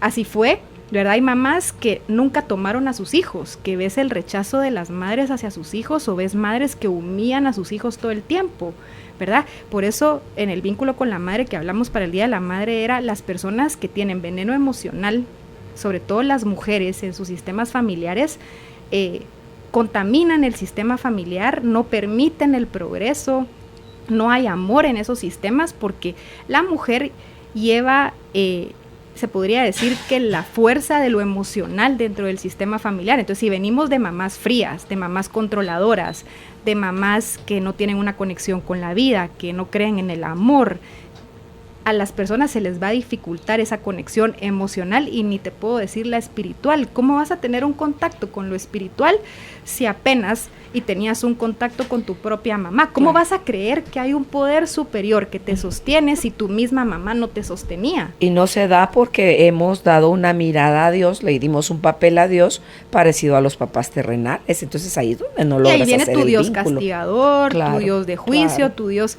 así fue, ¿verdad? Hay mamás que nunca tomaron a sus hijos, que ves el rechazo de las madres hacia sus hijos, o ves madres que humillan a sus hijos todo el tiempo, ¿verdad? Por eso en el vínculo con la madre que hablamos para el Día de la Madre era las personas que tienen veneno emocional, sobre todo las mujeres en sus sistemas familiares, contaminan el sistema familiar, no permiten el progreso, no hay amor en esos sistemas, porque la mujer lleva, se podría decir que la fuerza de lo emocional dentro del sistema familiar. Entonces, si venimos de mamás frías, de mamás controladoras, de mamás que no tienen una conexión con la vida, que no creen en el amor, a las personas se les va a dificultar esa conexión emocional, y ni te puedo decir la espiritual. ¿Cómo vas a tener un contacto con lo espiritual si apenas y tenías un contacto con tu propia mamá? ¿Cómo vas a creer que hay un poder superior que te sostiene si tu misma mamá no te sostenía? Y no se da porque hemos dado una mirada a Dios, le dimos un papel a Dios parecido a los papás terrenales. Entonces ahí es donde no logras hacer el vínculo. Y ahí viene tu Dios castigador, tu Dios de juicio, tu Dios...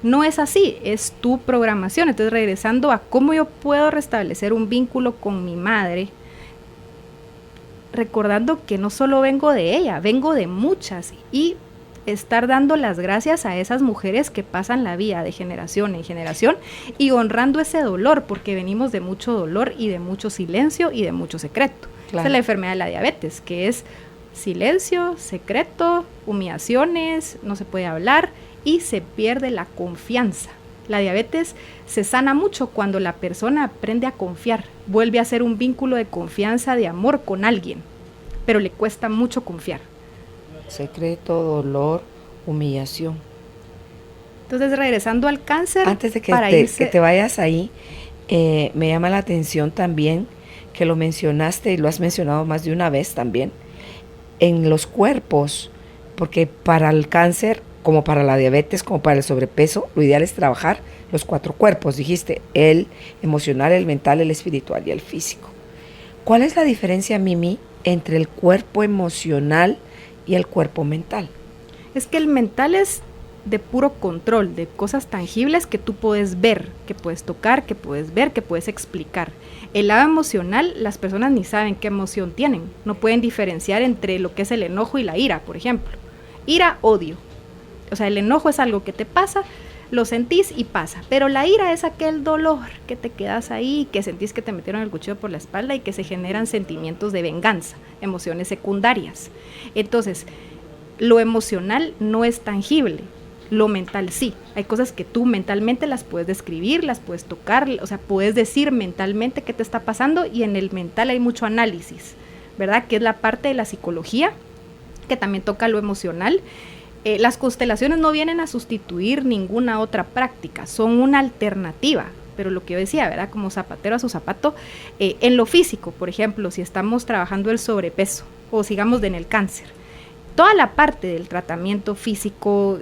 No es así, es tu programación. Entonces, regresando a cómo yo puedo restablecer un vínculo con mi madre, recordando que no solo vengo de ella, vengo de muchas, y estar dando las gracias a esas mujeres que pasan la vida de generación en generación y honrando ese dolor, porque venimos de mucho dolor y de mucho silencio y de mucho secreto. Esa es la enfermedad de la diabetes, que es silencio, secreto, humillaciones, no se puede hablar, y se pierde la confianza. La diabetes se sana mucho cuando la persona aprende a confiar, vuelve a hacer un vínculo de confianza, de amor con alguien, pero le cuesta mucho confiar. Secreto, dolor, humillación. Entonces, regresando al cáncer, antes de que te vayas ahí, me llama la atención también que lo mencionaste, y lo has mencionado más de una vez también, en los cuerpos, porque para el cáncer, como para la diabetes, como para el sobrepeso, lo ideal es trabajar los 4 cuerpos, dijiste, el emocional, el mental, el espiritual y el físico. ¿Cuál es la diferencia, Mimi, entre el cuerpo emocional y el cuerpo mental. Es que el mental es de puro control, de cosas tangibles que tú puedes ver, que puedes tocar, que puedes ver, que puedes explicar. El lado emocional, las personas ni saben qué emoción tienen, no pueden diferenciar entre lo que es el enojo y la ira, por ejemplo. Ira, odio. O sea, el enojo es algo que te pasa, lo sentís y pasa, pero la ira es aquel dolor que te quedas ahí, que sentís que te metieron el cuchillo por la espalda y que se generan sentimientos de venganza, emociones secundarias. Entonces, lo emocional no es tangible, lo mental sí. Hay cosas que tú mentalmente las puedes describir, las puedes tocar, o sea, puedes decir mentalmente qué te está pasando, y en el mental hay mucho análisis, ¿verdad? Que es la parte de la psicología que también toca lo emocional. Las constelaciones no vienen a sustituir ninguna otra práctica, son una alternativa, pero lo que yo decía, ¿verdad? Como zapatero a su zapato, en lo físico, por ejemplo, si estamos trabajando el sobrepeso o sigamos en el cáncer, toda la parte del tratamiento físico,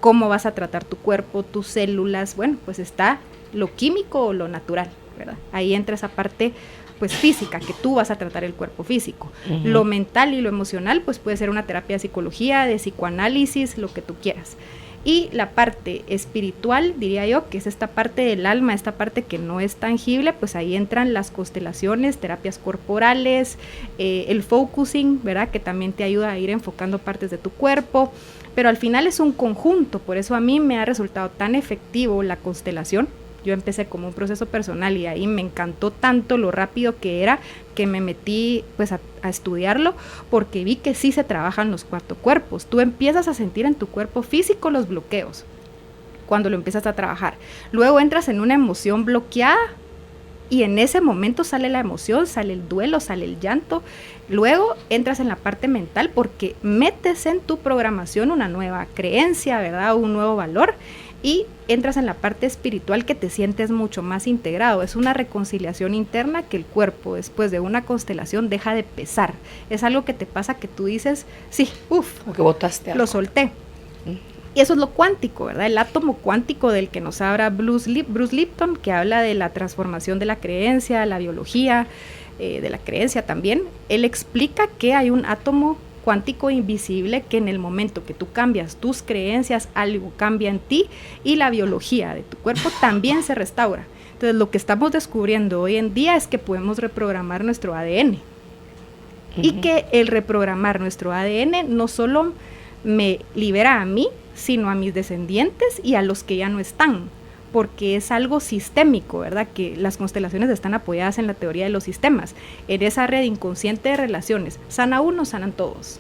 cómo vas a tratar tu cuerpo, tus células, bueno, pues está lo químico o lo natural, ¿verdad? Ahí entra esa parte pues física, que tú vas a tratar el cuerpo físico. Uh-huh. Lo mental y lo emocional pues puede ser una terapia de psicología, de psicoanálisis, lo que tú quieras. Y la parte espiritual, diría yo, que es esta parte del alma, esta parte que no es tangible, pues ahí entran las constelaciones, terapias corporales, el focusing, ¿verdad? Que también te ayuda a ir enfocando partes de tu cuerpo, pero al final es un conjunto. Por eso a mí me ha resultado tan efectivo la constelación. Yo empecé como un proceso personal y ahí me encantó tanto lo rápido que era, que me metí pues a estudiarlo, porque vi que sí se trabajan los 4 cuerpos. Tú empiezas a sentir en tu cuerpo físico los bloqueos cuando lo empiezas a trabajar. Luego entras en una emoción bloqueada y en ese momento sale la emoción, sale el duelo, sale el llanto. Luego entras en la parte mental porque metes en tu programación una nueva creencia, ¿verdad? Un nuevo valor. Y entras en la parte espiritual, que te sientes mucho más integrado. Es una reconciliación interna que el cuerpo después de una constelación deja de pesar. Es algo que te pasa que tú dices, sí, o que botaste algo. Lo solté. Y eso es lo cuántico, ¿verdad? El átomo cuántico del que nos habla Bruce Lipton, que habla de la transformación de la creencia, la biología de la creencia también. Él explica que hay un átomo cuántico invisible que en el momento que tú cambias tus creencias, algo cambia en ti y la biología de tu cuerpo también se restaura. Entonces lo que estamos descubriendo hoy en día es que podemos reprogramar nuestro ADN. Uh-huh. Y que el reprogramar nuestro ADN no solo me libera a mí, sino a mis descendientes y a los que ya no están, porque es algo sistémico, ¿verdad? Que las constelaciones están apoyadas en la teoría de los sistemas, en esa red inconsciente de relaciones. Sana uno, sanan todos.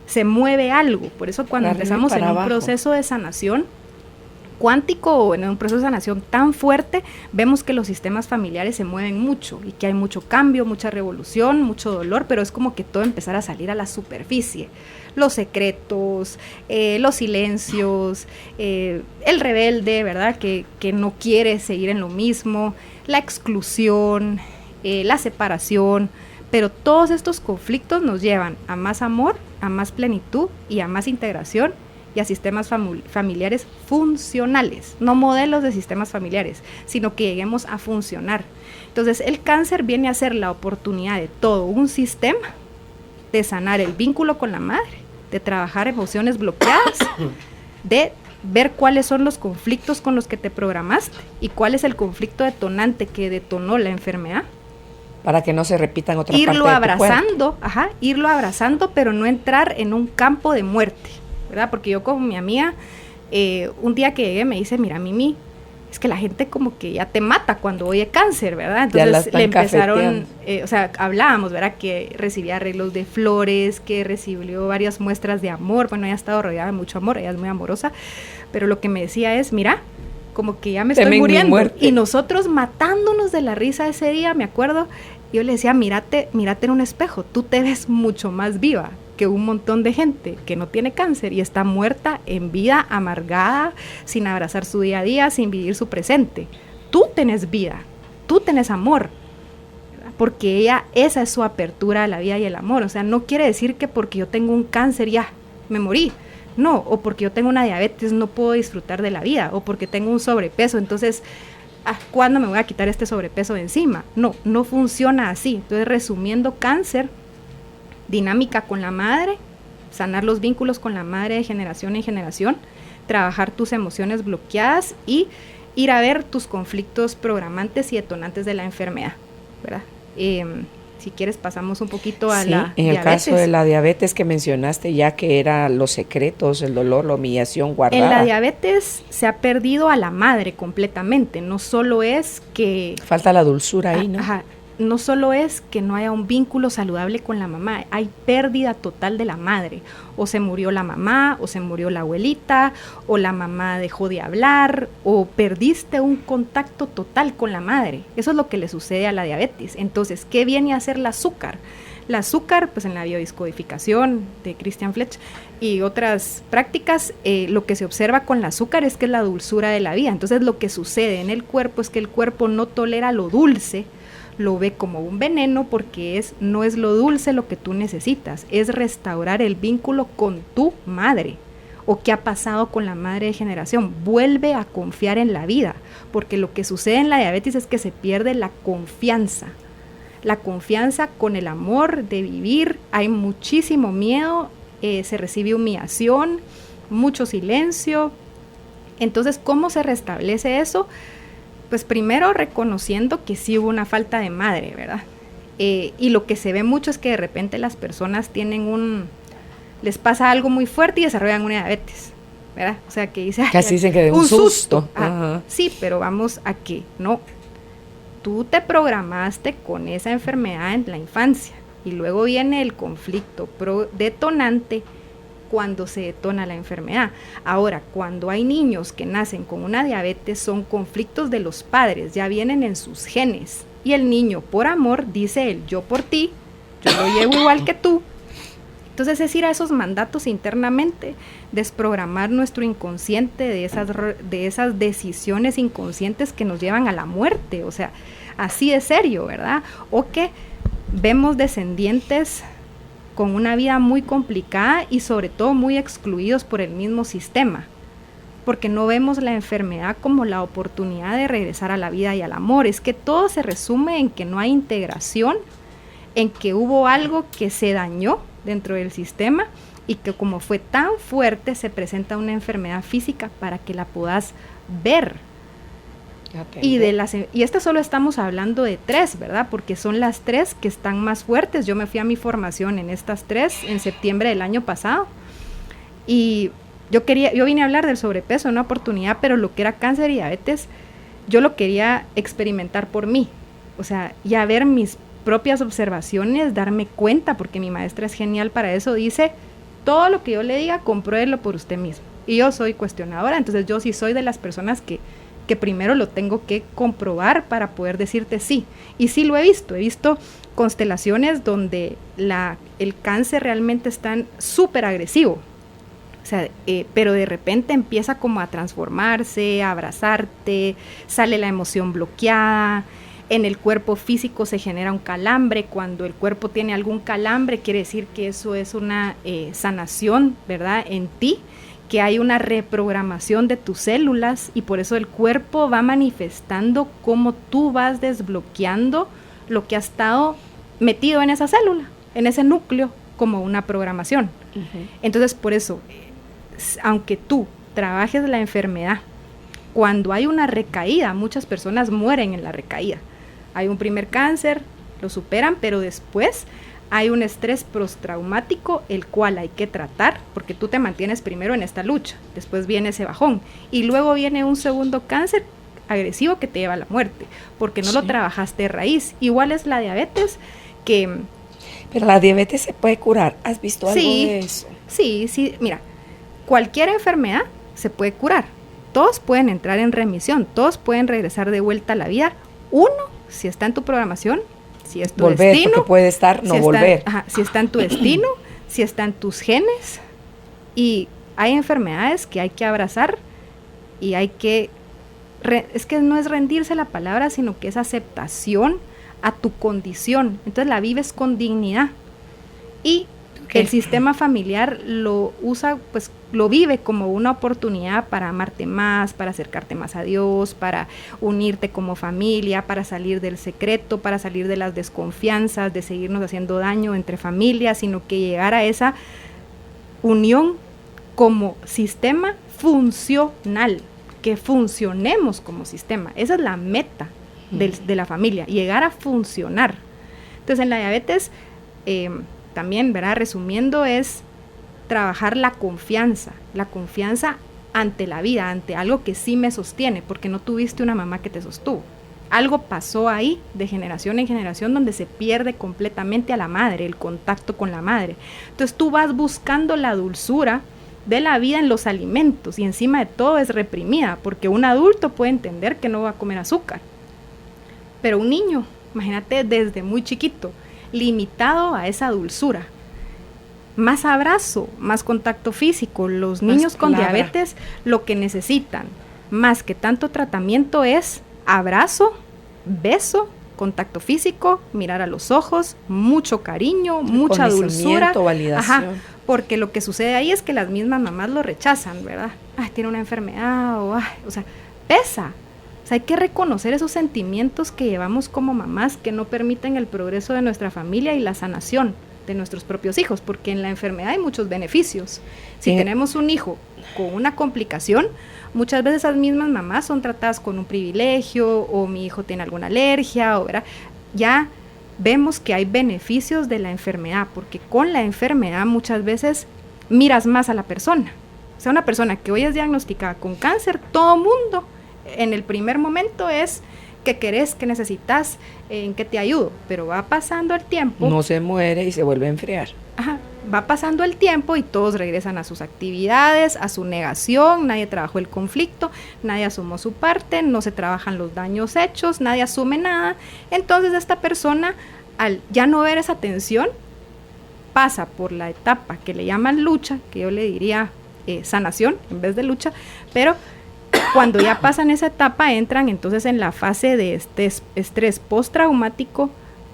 Se mueve algo, por eso cuando empezamos en un proceso de sanación cuántico o en un proceso de sanación tan fuerte, vemos que los sistemas familiares se mueven mucho y que hay mucho cambio, mucha revolución, mucho dolor, pero es como que todo empezar a salir a la superficie. Los secretos, los silencios, el rebelde, ¿verdad? Que no quiere seguir en lo mismo, la exclusión, la separación, pero todos estos conflictos nos llevan a más amor, a más plenitud y a más integración y a sistemas familiares funcionales, no modelos de sistemas familiares, sino que lleguemos a funcionar. Entonces el cáncer viene a ser la oportunidad de todo un sistema de sanar el vínculo con la madre, de trabajar emociones bloqueadas, de ver cuáles son los conflictos con los que te programaste y cuál es el conflicto detonante que detonó la enfermedad. Para que no se repita en otra parte de tu cuerpo. Irlo abrazando, pero no entrar en un campo de muerte, ¿verdad? Porque yo con mi amiga, un día que llegué me dice, mira Mimi, es que la gente como que ya te mata cuando oye cáncer, ¿verdad? Entonces le empezaron, hablábamos, ¿verdad? Que recibía arreglos de flores, que recibió varias muestras de amor, bueno, ella ha estado rodeada de mucho amor, ella es muy amorosa, pero lo que me decía es, mira, como que ya me estoy muriendo, y nosotros matándonos de la risa ese día, me acuerdo, yo le decía, mírate en un espejo, tú te ves mucho más viva que un montón de gente que no tiene cáncer y está muerta en vida, amargada, sin abrazar su día a día, sin vivir su presente. Tú tenés vida, tú tenés amor, ¿verdad? Porque esa es su apertura a la vida y el amor. O sea, no quiere decir que porque yo tengo un cáncer ya me morí. No, o porque yo tengo una diabetes no puedo disfrutar de la vida, o porque tengo un sobrepeso, entonces, ¿cuándo me voy a quitar este sobrepeso de encima? No funciona así. Entonces, resumiendo, cáncer, dinámica con la madre, sanar los vínculos con la madre de generación en generación, trabajar tus emociones bloqueadas y ir a ver tus conflictos programantes y detonantes de la enfermedad, ¿verdad? Si quieres pasamos un poquito a la en diabetes. El caso de la diabetes que mencionaste, ya que era los secretos, el dolor, la humillación guardada. En la diabetes se ha perdido a la madre completamente, no solo es que... Falta la dulzura ahí, ¿no? Ajá, no solo es que no haya un vínculo saludable con la mamá, hay pérdida total de la madre. O se murió la mamá, o se murió la abuelita, o la mamá dejó de hablar, o perdiste un contacto total con la madre. Eso es lo que le sucede a la diabetes. Entonces, ¿qué viene a hacer el azúcar? El azúcar, pues en la biodescodificación de Christian Fletch y otras prácticas, lo que se observa con el azúcar es que es la dulzura de la vida. Entonces, lo que sucede en el cuerpo es que el cuerpo no tolera lo dulce, lo ve como un veneno porque no es lo dulce lo que tú necesitas, es restaurar el vínculo con tu madre. ¿O qué ha pasado con la madre de generación? Vuelve a confiar en la vida, porque lo que sucede en la diabetes es que se pierde la confianza con el amor de vivir, hay muchísimo miedo, se recibe humillación, mucho silencio. Entonces, ¿cómo se restablece eso? Pues primero reconociendo que sí hubo una falta de madre, ¿verdad? Y lo que se ve mucho es que de repente las personas les pasa algo muy fuerte y desarrollan una diabetes, ¿verdad? O sea, que dice... Casi dicen que de un susto. Sí, pero vamos a que no. Tú te programaste con esa enfermedad en la infancia y luego viene el conflicto detonante cuando se detona la enfermedad. Ahora, cuando hay niños que nacen con una diabetes, son conflictos de los padres, ya vienen en sus genes. Y el niño, por amor, dice él, yo por ti, yo lo llevo igual que tú. Entonces es ir a esos mandatos internamente, desprogramar nuestro inconsciente de esas decisiones inconscientes que nos llevan a la muerte. O sea, así de serio, ¿verdad? O que vemos descendientes con una vida muy complicada y sobre todo muy excluidos por el mismo sistema, porque no vemos la enfermedad como la oportunidad de regresar a la vida y al amor. Es que todo se resume en que no hay integración, en que hubo algo que se dañó dentro del sistema y que como fue tan fuerte se presenta una enfermedad física para que la puedas ver. Y esto solo estamos hablando de 3, ¿verdad? Porque son las 3 que están más fuertes. Yo me fui a mi formación en estas 3 en septiembre del año pasado. Y yo vine a hablar del sobrepeso, una oportunidad, pero lo que era cáncer y diabetes, yo lo quería experimentar por mí. O sea, ya ver mis propias observaciones, darme cuenta, porque mi maestra es genial para eso, dice, todo lo que yo le diga, compruébelo por usted mismo. Y yo soy cuestionadora, entonces yo sí soy de las personas que primero lo tengo que comprobar para poder decirte sí. Y sí lo he visto constelaciones donde el cáncer realmente está súper agresivo. O sea, pero de repente empieza como a transformarse, a abrazarte, sale la emoción bloqueada, en el cuerpo físico se genera un calambre. Cuando el cuerpo tiene algún calambre, quiere decir que eso es una sanación, ¿verdad?, en ti, que hay una reprogramación de tus células y por eso el cuerpo va manifestando cómo tú vas desbloqueando lo que ha estado metido en esa célula, en ese núcleo, como una programación. Uh-huh. Entonces, por eso, aunque tú trabajes la enfermedad, cuando hay una recaída, muchas personas mueren en la recaída. Hay un primer cáncer, lo superan, pero después hay un estrés postraumático, el cual hay que tratar, porque tú te mantienes primero en esta lucha, después viene ese bajón, y luego viene un segundo cáncer agresivo que te lleva a la muerte, porque no lo trabajaste de raíz. Igual es la diabetes, que... Pero la diabetes se puede curar, ¿has visto algo de eso? Sí, mira, cualquier enfermedad se puede curar, todos pueden entrar en remisión, todos pueden regresar de vuelta a la vida, uno, si está en tu programación, si es tu volver, destino, porque puede estar, no volver. Si está en tu destino, si está en tus genes, y hay enfermedades que hay que abrazar y hay que, es que no es rendirse la palabra, sino que es aceptación a tu condición, entonces la vives con dignidad, y el sistema familiar lo usa, pues lo vive como una oportunidad para amarte más, para acercarte más a Dios, para unirte como familia, para salir del secreto, para salir de las desconfianzas, de seguirnos haciendo daño entre familias, sino que llegar a esa unión como sistema funcional, que funcionemos como sistema. Esa es la meta de la familia, llegar a funcionar. Entonces en la diabetes, también, ¿verdad? Resumiendo, es trabajar la confianza ante la vida, ante algo que sí me sostiene, porque no tuviste una mamá que te sostuvo. Algo pasó ahí de generación en generación donde se pierde completamente a la madre, el contacto con la madre. Entonces tú vas buscando la dulzura de la vida en los alimentos y encima de todo es reprimida, porque un adulto puede entender que no va a comer azúcar, pero un niño, imagínate, desde muy chiquito, limitado a esa dulzura. Más abrazo, más contacto físico. Los niños con diabetes lo que necesitan, más que tanto tratamiento, es abrazo, beso, contacto físico, mirar a los ojos, mucho cariño, mucha dulzura, validación. Ajá, porque lo que sucede ahí es que las mismas mamás lo rechazan, ¿verdad? Ay, tiene una enfermedad, o sea, pesa. O sea, hay que reconocer esos sentimientos que llevamos como mamás que no permiten el progreso de nuestra familia y la sanación de nuestros propios hijos, porque en la enfermedad hay muchos beneficios. Si tenemos un hijo con una complicación, muchas veces esas mismas mamás son tratadas con un privilegio, o mi hijo tiene alguna alergia, o ¿verdad? Ya vemos que hay beneficios de la enfermedad, porque con la enfermedad muchas veces miras más a la persona. O sea, una persona que hoy es diagnosticada con cáncer, todo mundo en el primer momento es que querés, que necesitas, en qué te ayudo, pero va pasando el tiempo. No se muere y se vuelve a enfriar. Ajá, va pasando el tiempo y todos regresan a sus actividades, a su negación, nadie trabajó el conflicto, nadie asumió su parte, no se trabajan los daños hechos, nadie asume nada. Entonces esta persona, al ya no ver esa tensión, pasa por la etapa que le llaman lucha, que yo le diría sanación en vez de lucha, pero cuando ya pasan esa etapa entran entonces en la fase de estrés postraumático,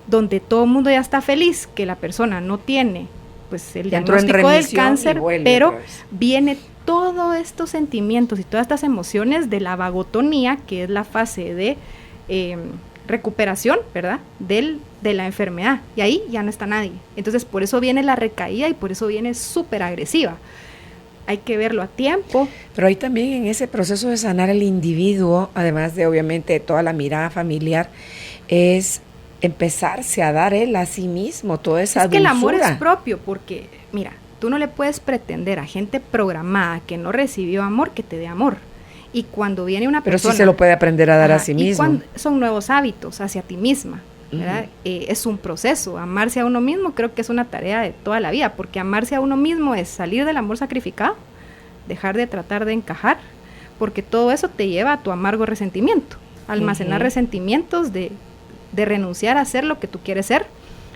donde todo el mundo ya está feliz, que la persona no tiene pues el diagnóstico del cáncer, pero viene todos estos sentimientos y todas estas emociones de la vagotonía, que es la fase de recuperación, ¿verdad? De la enfermedad, y ahí ya no está nadie. Entonces por eso viene la recaída y por eso viene súper agresiva. Hay que verlo a tiempo. Pero ahí también en ese proceso de sanar el individuo, además de obviamente toda la mirada familiar, es empezarse a dar él a sí mismo toda esa dulzura. Es que el amor es propio, porque mira, tú no le puedes pretender a gente programada que no recibió amor que te dé amor. Y cuando viene una persona... Pero sí se lo puede aprender a dar a sí mismo. Y son nuevos hábitos hacia ti misma, ¿verdad? Es un proceso. Amarse a uno mismo creo que es una tarea de toda la vida, porque amarse a uno mismo es salir del amor sacrificado, dejar de tratar de encajar, porque todo eso te lleva a tu amargo resentimiento, almacenar resentimientos de renunciar a ser lo que tú quieres ser,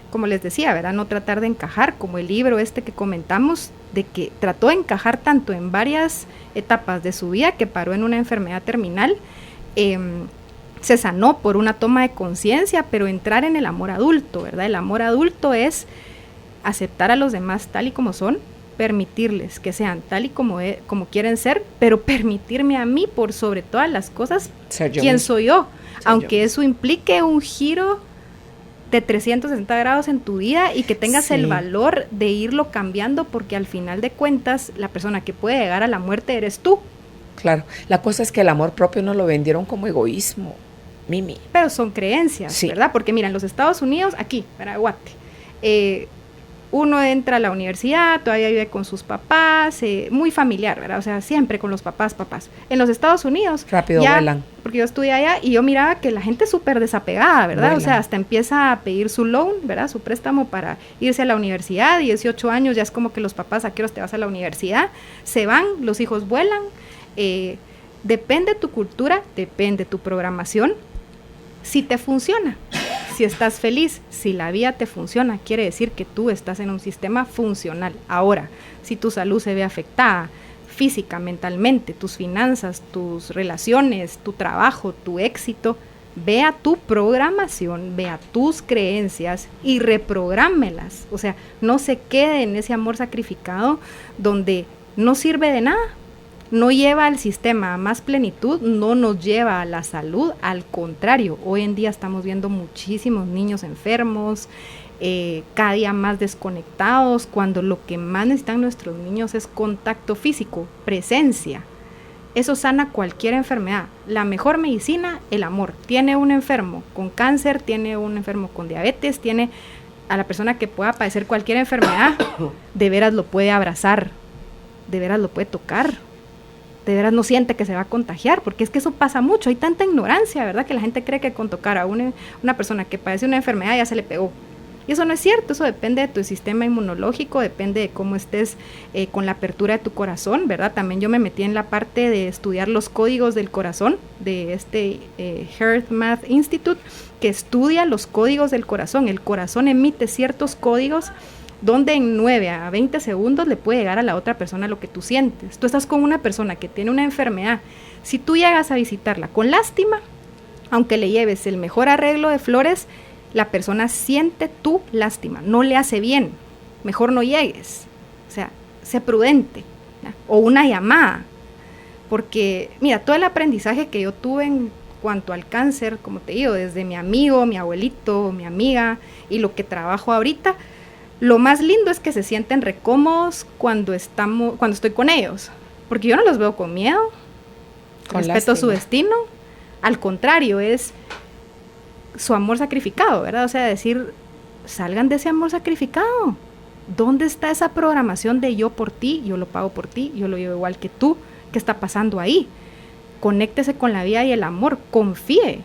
como les decía, ¿verdad? No tratar de encajar, como el libro que comentamos, de que trató de encajar tanto en varias etapas de su vida que paró en una enfermedad terminal, se sanó por una toma de conciencia, pero entrar en el amor adulto, ¿verdad? El amor adulto es aceptar a los demás tal y como son, permitirles que sean tal y como quieren ser, pero permitirme a mí por sobre todas las cosas quién soy yo, aunque eso implique un giro de 360 grados en tu vida y que tengas el valor de irlo cambiando, porque al final de cuentas la persona que puede llegar a la muerte eres tú. Claro, la cosa es que el amor propio nos lo vendieron como egoísmo, Mimi. Pero son creencias, ¿verdad? Porque mira, en los Estados Unidos, aquí, ¿verdad? Guate, uno entra a la universidad, todavía vive con sus papás, muy familiar, ¿verdad? O sea, siempre con los papás. En los Estados Unidos... Rápido vuelan. Porque yo estudié allá y yo miraba que la gente es súper desapegada, ¿verdad? Vuelan. O sea, hasta empieza a pedir su loan, ¿verdad? Su préstamo para irse a la universidad, 18 años ya es como que los papás, ¿a qué horas te vas a la universidad? Se van, los hijos vuelan. Depende tu cultura, depende tu programación, si te funciona. Si estás feliz, si la vida te funciona, quiere decir que tú estás en un sistema funcional. Ahora, si tu salud se ve afectada, física, mentalmente, tus finanzas, tus relaciones, tu trabajo, tu éxito, ve a tu programación, ve a tus creencias y reprográmelas. O sea, no se quede en ese amor sacrificado donde no sirve de nada. no lleva al sistema a más plenitud, no nos lleva a la salud, al contrario, hoy en día estamos viendo muchísimos niños enfermos, cada día más desconectados, cuando lo que más necesitan nuestros niños es contacto físico, presencia. Eso sana cualquier enfermedad. La mejor medicina, el amor. Tiene un enfermo con cáncer, tiene un enfermo con diabetes, tiene a la persona que pueda padecer cualquier enfermedad, de veras lo puede abrazar, de veras lo puede tocar, de veras no siente que se va a contagiar, porque es que eso pasa mucho, hay tanta ignorancia, ¿verdad? Que la gente cree que con tocar a una persona que padece una enfermedad ya se le pegó. Y eso no es cierto, eso depende de tu sistema inmunológico, depende de cómo estés con la apertura de tu corazón, ¿verdad? También yo me metí en la parte de estudiar los códigos del corazón, de este HeartMath Institute, que estudia los códigos del corazón. El corazón emite ciertos códigos donde en 9 a 20 segundos le puede llegar a la otra persona lo que tú sientes. Tú estás con una persona que tiene una enfermedad, si tú llegas a visitarla con lástima, aunque le lleves el mejor arreglo de flores, la persona siente tu lástima, no le hace bien, mejor no llegues, o sea, sé prudente, ¿ya? O una llamada, porque mira, todo el aprendizaje que yo tuve en cuanto al cáncer, como te digo, desde mi amigo, mi abuelito, mi amiga y lo que trabajo ahorita, lo más lindo es que se sienten recómodos cuando estoy con ellos, porque yo no los veo con miedo, respeto su destino, al contrario, es su amor sacrificado, ¿verdad? O sea, decir, salgan de ese amor sacrificado. ¿Dónde está esa programación de yo por ti, yo lo pago por ti, yo lo llevo igual que tú? ¿Qué está pasando ahí? Conéctese con la vida y el amor, confíe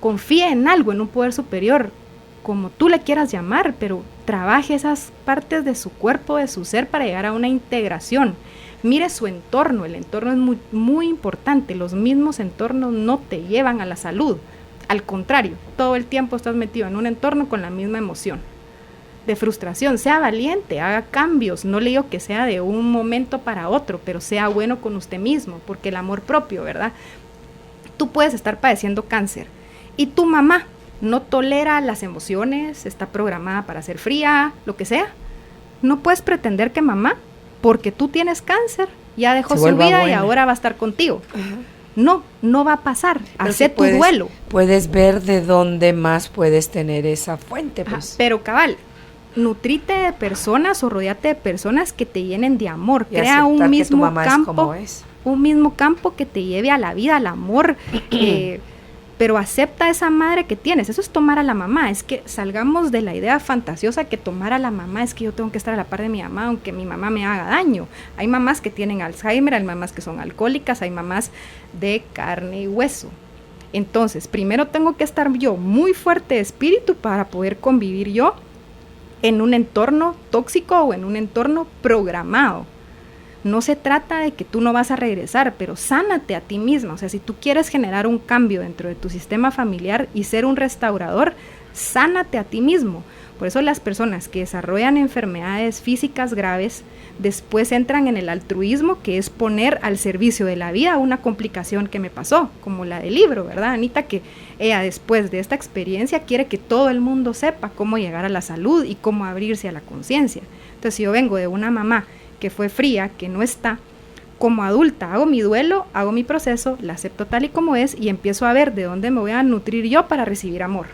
en algo, en un poder superior, como tú le quieras llamar, pero trabaje esas partes de su cuerpo, de su ser, para llegar a una integración. Mire su entorno, el entorno es muy, muy importante, los mismos entornos no te llevan a la salud. Al contrario, todo el tiempo estás metido en un entorno con la misma emoción de frustración. Sea valiente, haga cambios, no le digo que sea de un momento para otro, pero sea bueno con usted mismo, porque el amor propio, ¿verdad? Tú puedes estar padeciendo cáncer y tu mamá no tolera las emociones, está programada para ser fría, lo que sea. No puedes pretender que mamá, porque tú tienes cáncer, ya dejó su vida buena y ahora va a estar contigo. Uh-huh. No va a pasar. Hacé tu duelo. Puedes ver de dónde más puedes tener esa fuente. Pues. Pero cabal, nutrite de personas o rodeate de personas que te llenen de amor. Crea un mismo campo, un mismo campo que te lleve a la vida, al amor. Pero acepta esa madre que tienes. Eso es tomar a la mamá. Es que salgamos de la idea fantasiosa que tomar a la mamá es que yo tengo que estar a la par de mi mamá aunque mi mamá me haga daño. Hay mamás que tienen Alzheimer, hay mamás que son alcohólicas, hay mamás de carne y hueso. Entonces, primero tengo que estar yo muy fuerte de espíritu para poder convivir yo en un entorno tóxico o en un entorno programado. No se trata de que tú no vas a regresar, pero sánate a ti misma. O sea, si tú quieres generar un cambio dentro de tu sistema familiar y ser un restaurador, sánate a ti mismo. Por eso las personas que desarrollan enfermedades físicas graves después entran en el altruismo, que es poner al servicio de la vida una complicación que me pasó, como la del libro, ¿verdad, Anita? Que ella después de esta experiencia quiere que todo el mundo sepa cómo llegar a la salud y cómo abrirse a la conciencia. Entonces, si yo vengo de una mamá que fue fría, que no está, como adulta hago mi duelo, hago mi proceso, la acepto tal y como es y empiezo a ver de dónde me voy a nutrir yo para recibir amor.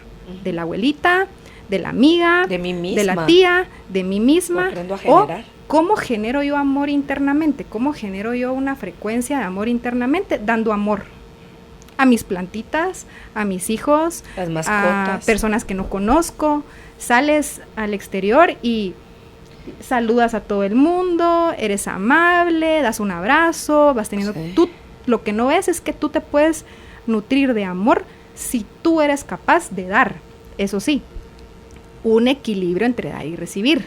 De la abuelita, de la amiga, de mí misma, de la tía, de mí misma. Aprendo a generar. O cómo genero yo amor internamente, cómo genero yo una frecuencia de amor internamente, dando amor a mis plantitas, a mis hijos, las mascotas, a personas que no conozco. Sales al exterior y saludas a todo el mundo, eres amable, das un abrazo, vas teniendo... Sí. Tú, lo que no ves es que tú te puedes nutrir de amor si tú eres capaz de dar. Eso sí, un equilibrio entre dar y recibir.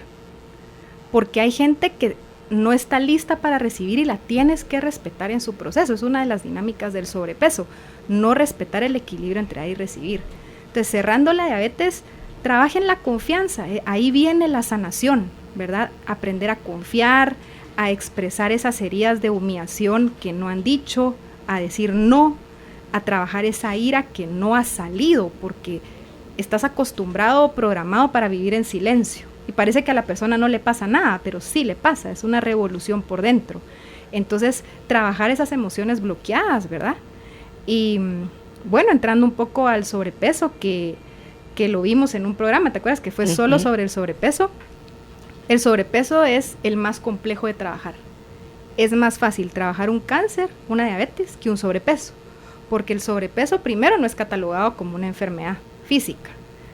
Porque hay gente que no está lista para recibir y la tienes que respetar en su proceso. Es una de las dinámicas del sobrepeso, no respetar el equilibrio entre dar y recibir. Entonces, cerrando la diabetes, trabaja en la confianza, ahí viene la sanación, ¿verdad? Aprender a confiar, a expresar esas heridas de humillación que no han dicho, a decir no, a trabajar esa ira que no ha salido porque estás acostumbrado o programado para vivir en silencio y parece que a la persona no le pasa nada, pero sí le pasa, es una revolución por dentro. Entonces, trabajar esas emociones bloqueadas, ¿verdad? Y bueno, entrando un poco al sobrepeso, que lo vimos en un programa, ¿te acuerdas? Que fue solo sobre el sobrepeso. El sobrepeso es el más complejo de trabajar. Es más fácil trabajar un cáncer, una diabetes, que un sobrepeso. Porque el sobrepeso primero no es catalogado como una enfermedad física,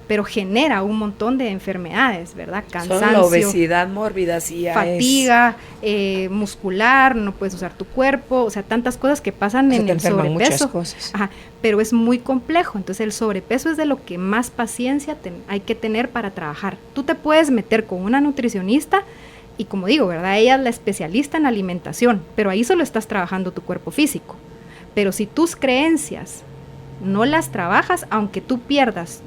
pero genera un montón de enfermedades, ¿verdad? Cansancio, son la obesidad mórbida, sí, fatiga, muscular, no puedes usar tu cuerpo, o sea, tantas cosas que pasan en el sobrepeso. Muchas cosas. Ajá, pero es muy complejo, entonces el sobrepeso es de lo que más paciencia hay que tener para trabajar. Tú te puedes meter con una nutricionista y, como digo, ¿verdad? Ella es la especialista en alimentación, pero ahí solo estás trabajando tu cuerpo físico. Pero si tus creencias no las trabajas, aunque tú pierdas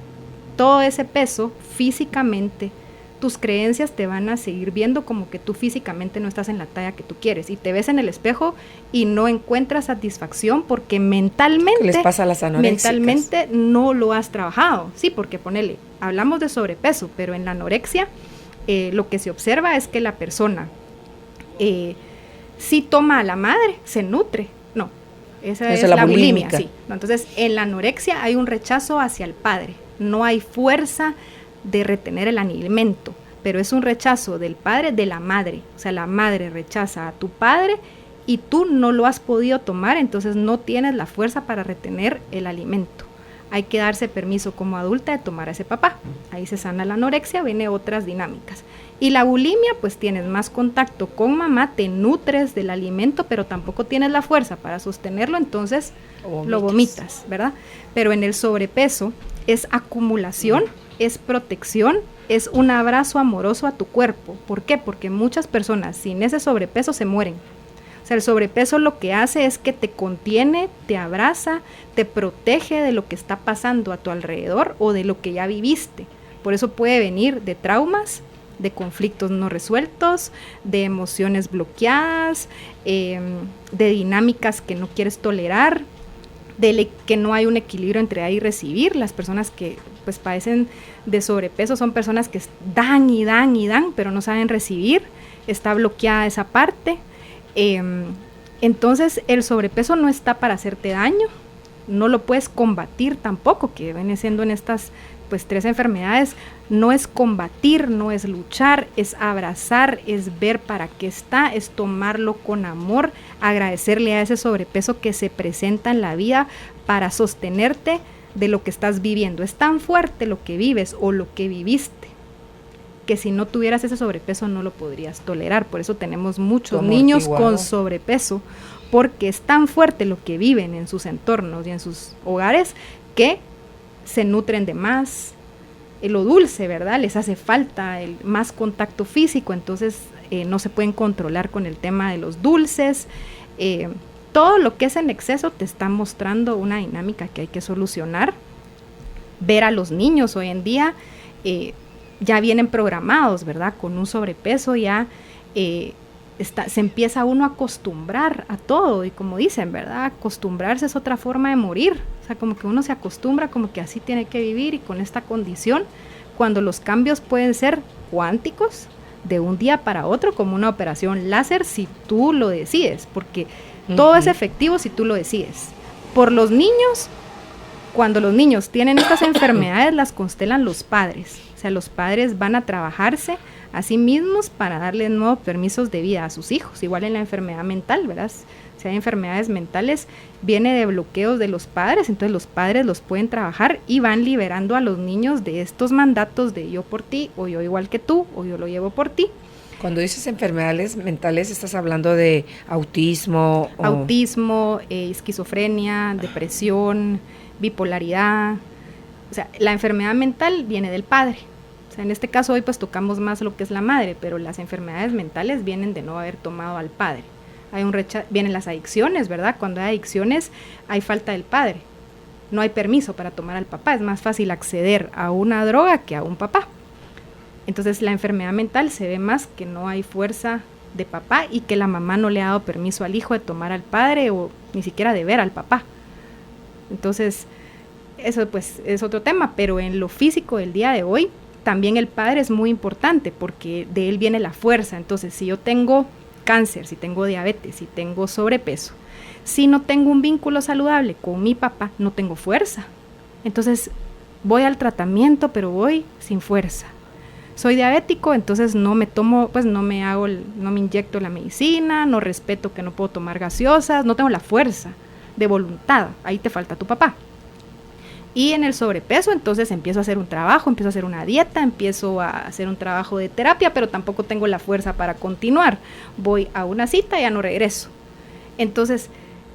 todo ese peso físicamente, tus creencias te van a seguir viendo como que tú físicamente no estás en la talla que tú quieres, y te ves en el espejo y no encuentras satisfacción porque mentalmente, ¿qué les pasa a las anoréxicas? Mentalmente no lo has trabajado. Sí, porque ponele, hablamos de sobrepeso, pero en la anorexia lo que se observa es que la persona sí toma a la madre, se nutre. No, esa es la bulímica. Sí. No, entonces, en la anorexia hay un rechazo hacia el padre. No hay fuerza de retener el alimento, pero es un rechazo del padre, de la madre. O sea, la madre rechaza a tu padre y tú no lo has podido tomar, entonces no tienes la fuerza para retener el alimento. Hay que darse permiso como adulta de tomar a ese papá. Ahí se sana la anorexia, viene otras dinámicas. Y la bulimia, pues tienes más contacto con mamá, te nutres del alimento, pero tampoco tienes la fuerza para sostenerlo, entonces lo vomitas, ¿verdad? Pero en el sobrepeso es acumulación, es protección, es un abrazo amoroso a tu cuerpo. ¿Por qué? Porque muchas personas sin ese sobrepeso se mueren. O sea, el sobrepeso lo que hace es que te contiene, te abraza, te protege de lo que está pasando a tu alrededor o de lo que ya viviste. Por eso puede venir de traumas, de conflictos no resueltos, de emociones bloqueadas, de dinámicas que no quieres tolerar, de que no hay un equilibrio entre dar y recibir. Las personas que pues padecen de sobrepeso son personas que dan y dan y dan, pero no saben recibir, está bloqueada esa parte. Entonces el sobrepeso no está para hacerte daño, no lo puedes combatir tampoco, que viene siendo en estas pues 3 enfermedades. No es combatir, no es luchar, es abrazar, es ver para qué está, es tomarlo con amor, agradecerle a ese sobrepeso que se presenta en la vida para sostenerte de lo que estás viviendo. Es tan fuerte lo que vives o lo que viviste, que si no tuvieras ese sobrepeso no lo podrías tolerar. Por eso tenemos muchos niños con sobrepeso, porque es tan fuerte lo que viven en sus entornos y en sus hogares que se nutren de más. Lo dulce, ¿verdad? Les hace falta más contacto físico, entonces no se pueden controlar con el tema de los dulces. Todo lo que es en exceso te está mostrando una dinámica que hay que solucionar. Ver a los niños hoy en día ya vienen programados, ¿verdad? Con un sobrepeso ya se empieza uno a acostumbrar a todo, y como dicen, ¿verdad? Acostumbrarse es otra forma de morir. O sea, como que uno se acostumbra, como que así tiene que vivir y con esta condición, cuando los cambios pueden ser cuánticos de un día para otro, como una operación láser, si tú lo decides, porque todo es efectivo si tú lo decides. Por los niños, cuando los niños tienen estas enfermedades, las constelan los padres. O sea, los padres van a trabajarse a sí mismos para darle nuevos permisos de vida a sus hijos. Igual en la enfermedad mental, ¿verdad? Si hay enfermedades mentales, viene de bloqueos de los padres, entonces los padres los pueden trabajar y van liberando a los niños de estos mandatos de yo por ti, o yo igual que tú, o yo lo llevo por ti. Cuando dices enfermedades mentales, ¿estás hablando de autismo? Autismo, esquizofrenia, depresión, bipolaridad. O sea, la enfermedad mental viene del padre. O sea, en este caso hoy pues tocamos más lo que es la madre, pero las enfermedades mentales vienen de no haber tomado al padre. Hay vienen las adicciones, ¿verdad? Cuando hay adicciones hay falta del padre. No hay permiso para tomar al papá. Es más fácil acceder a una droga que a un papá. Entonces la enfermedad mental se ve más que no hay fuerza de papá y que la mamá no le ha dado permiso al hijo de tomar al padre o ni siquiera de ver al papá. Entonces eso pues es otro tema, pero en lo físico del día de hoy también el padre es muy importante porque de él viene la fuerza. Entonces si yo tengo cáncer, si tengo diabetes, si tengo sobrepeso, si no tengo un vínculo saludable con mi papá, no tengo fuerza. Entonces voy al tratamiento, pero voy sin fuerza. Soy diabético, entonces no me inyecto la medicina, no respeto que no puedo tomar gaseosas, no tengo la fuerza de voluntad, ahí te falta tu papá. Y en el sobrepeso, entonces empiezo a hacer un trabajo, empiezo a hacer una dieta, empiezo a hacer un trabajo de terapia, pero tampoco tengo la fuerza para continuar. Voy a una cita y ya no regreso. Entonces,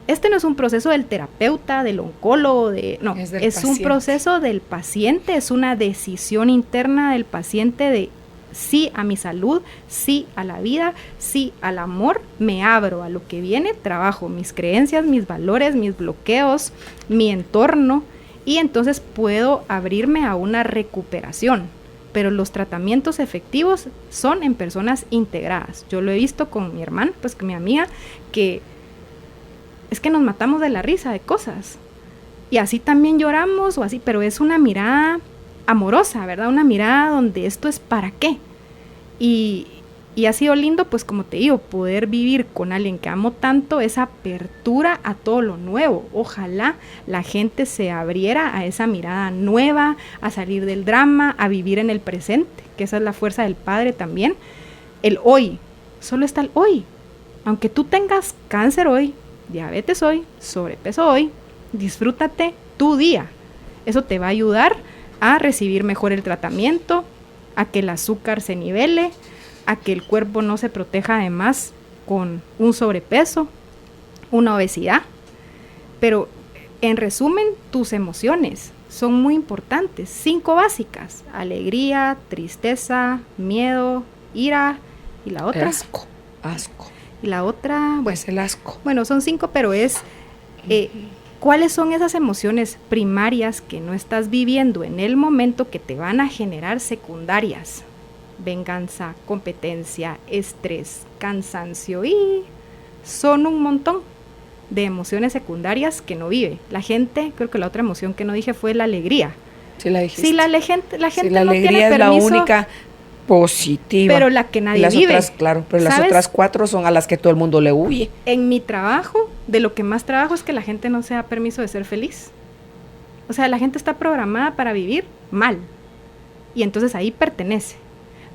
este no es un proceso del terapeuta, del oncólogo, es un proceso del paciente, es una decisión interna del paciente de sí a mi salud, sí a la vida, sí al amor, me abro a lo que viene, trabajo mis creencias, mis valores, mis bloqueos, mi entorno, y entonces puedo abrirme a una recuperación. Pero los tratamientos efectivos son en personas integradas. Yo lo he visto con mi hermana, pues con mi amiga, que es que nos matamos de la risa de cosas. Y así también lloramos o así, pero es una mirada amorosa, ¿verdad? Una mirada donde esto es para qué. Y ha sido lindo, pues como te digo, poder vivir con alguien que amo tanto, esa apertura a todo lo nuevo. Ojalá la gente se abriera a esa mirada nueva, a salir del drama, a vivir en el presente, que esa es la fuerza del Padre también. El hoy, solo está el hoy. Aunque tú tengas cáncer hoy, diabetes hoy, sobrepeso hoy, disfrútate tu día. Eso te va a ayudar a recibir mejor el tratamiento, a que el azúcar se nivele, a que el cuerpo no se proteja además con un sobrepeso, una obesidad. Pero en resumen, tus emociones son muy importantes. 5 básicas: alegría, tristeza, miedo, ira, y la otra. Asco. Y la otra, bueno, es el asco. Bueno, son 5, pero es ¿cuáles son esas emociones primarias que no estás viviendo en el momento que te van a generar secundarias? Venganza, competencia, estrés, cansancio, y son un montón de emociones secundarias que no vive. La gente, creo que la otra emoción que no dije fue la alegría. Sí, la dijiste. Sí, la gente la no tiene alegría es permiso, la única positiva. pero la que nadie las vive. Otras, claro, pero ¿sabes? Las otras 4 son a las que todo el mundo le huye. En mi trabajo, de lo que más trabajo es que la gente no se da permiso de ser feliz. O sea, la gente está programada para vivir mal. Y entonces ahí pertenece.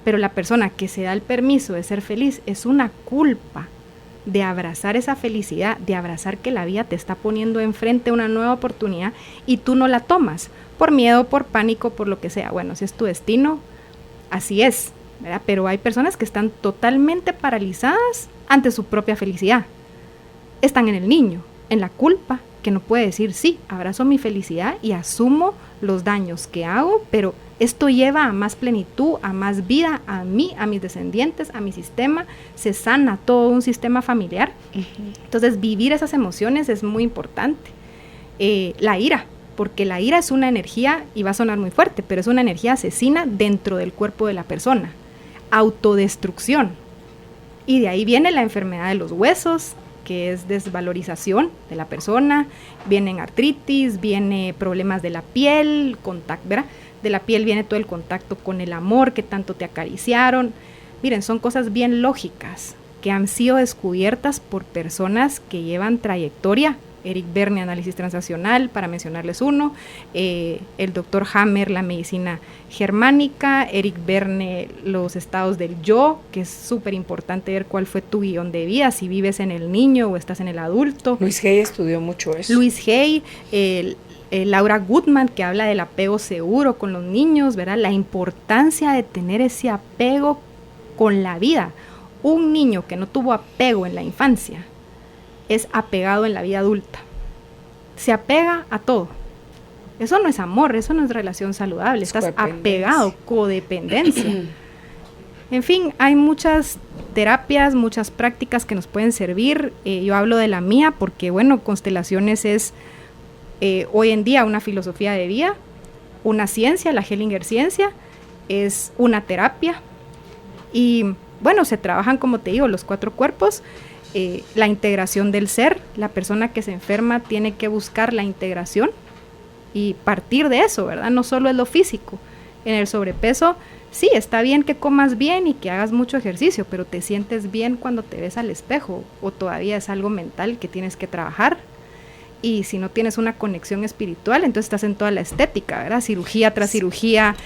Pero la persona que se da el permiso de ser feliz es una culpa de abrazar esa felicidad, de abrazar que la vida te está poniendo enfrente una nueva oportunidad y tú no la tomas por miedo, por pánico, por lo que sea. Bueno, si es tu destino, así es, ¿verdad? Pero hay personas que están totalmente paralizadas ante su propia felicidad. Están en el niño, en la culpa, que no puede decir, sí, abrazo mi felicidad y asumo los daños que hago, pero esto lleva a más plenitud, a más vida, a mí, a mis descendientes, a mi sistema, se sana todo un sistema familiar. Entonces, vivir esas emociones es muy importante. La ira, porque la ira es una energía, y va a sonar muy fuerte, pero es una energía asesina dentro del cuerpo de la persona. Autodestrucción. Y de ahí viene la enfermedad de los huesos, que es desvalorización de la persona, vienen artritis, viene problemas de la piel, contacto, ¿verdad? De la piel viene todo el contacto con el amor que tanto te acariciaron. Miren, son cosas bien lógicas que han sido descubiertas por personas que llevan trayectoria. Eric Berne, análisis transaccional, para mencionarles uno, el doctor Hammer, la medicina germánica, Eric Berne, los estados del yo, que es súper importante ver cuál fue tu guión de vida, si vives en el niño o estás en el adulto. Luis Hay estudió mucho eso. Luis Hay, Laura Goodman, que habla del apego seguro con los niños, ¿verdad? La importancia de tener ese apego con la vida. Un niño que no tuvo apego en la infancia es apegado en la vida adulta. Se apega a todo. Eso no es amor, eso no es relación saludable. Estás apegado, codependencia. En fin, hay muchas terapias, muchas prácticas que nos pueden servir. Yo hablo de la mía porque, bueno, constelaciones es hoy en día una filosofía de vida, una ciencia, la Hellinger ciencia, es una terapia. Y, bueno, se trabajan, como te digo, los 4 cuerpos. La integración del ser, la persona que se enferma tiene que buscar la integración y partir de eso, ¿verdad? No solo es lo físico. En el sobrepeso sí, está bien que comas bien y que hagas mucho ejercicio, pero ¿te sientes bien cuando te ves al espejo? ¿O todavía es algo mental que tienes que trabajar? Y si no tienes una conexión espiritual, entonces estás en toda la estética, ¿verdad? Cirugía tras cirugía,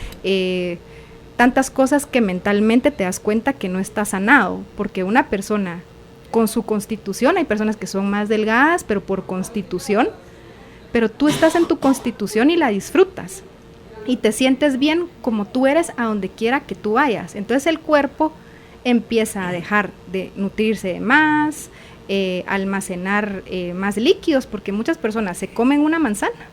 tantas cosas que mentalmente te das cuenta que no está sanado, porque una persona con su constitución, hay personas que son más delgadas, pero por constitución, pero tú estás en tu constitución y la disfrutas, y te sientes bien como tú eres a donde quiera que tú vayas. Entonces el cuerpo empieza a dejar de nutrirse más, almacenar más líquidos, porque muchas personas se comen una manzana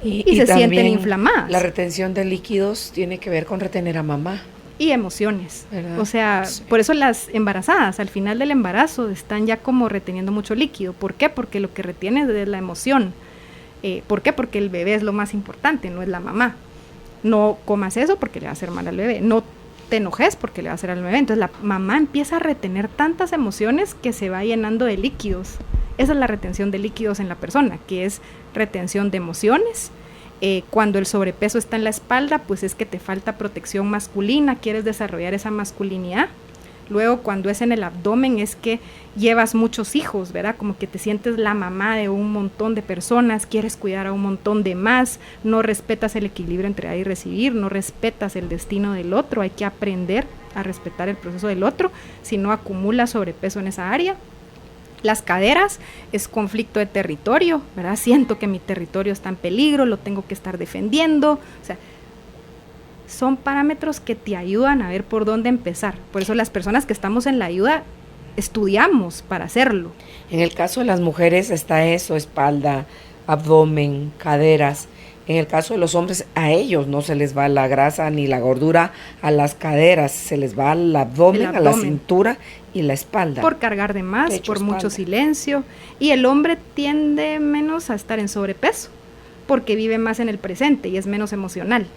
y se sienten inflamadas. La retención de líquidos tiene que ver con retener a mamá. Y emociones, ¿verdad? O sea, sí. Por eso las embarazadas al final del embarazo están ya como reteniendo mucho líquido. ¿Por qué? Porque lo que retiene es la emoción. ¿Por qué? Porque el bebé es lo más importante, no es la mamá. No comas eso porque le va a hacer mal al bebé, no te enojes porque le va a hacer al bebé. Entonces la mamá empieza a retener tantas emociones que se va llenando de líquidos. Esa es la retención de líquidos en la persona, que es retención de emociones. Cuando el sobrepeso está en la espalda, pues es que te falta protección masculina, quieres desarrollar esa masculinidad. Luego cuando es en el abdomen es que llevas muchos hijos, ¿verdad? Como que te sientes la mamá de un montón de personas, quieres cuidar a un montón de más, no respetas el equilibrio entre dar y recibir, no respetas el destino del otro, hay que aprender a respetar el proceso del otro, si no acumulas sobrepeso en esa área. Las caderas es conflicto de territorio, ¿verdad? Siento que mi territorio está en peligro, lo tengo que estar defendiendo, o sea, son parámetros que te ayudan a ver por dónde empezar. Por eso las personas que estamos en la ayuda estudiamos para hacerlo. En el caso de las mujeres está eso, espalda, abdomen, caderas. En el caso de los hombres, a ellos no se les va la grasa ni la gordura a las caderas, se les va al abdomen, a la cintura y la espalda. Por cargar de más, pecho, por espalda. Mucho silencio. Y el hombre tiende menos a estar en sobrepeso, porque vive más en el presente y es menos emocional.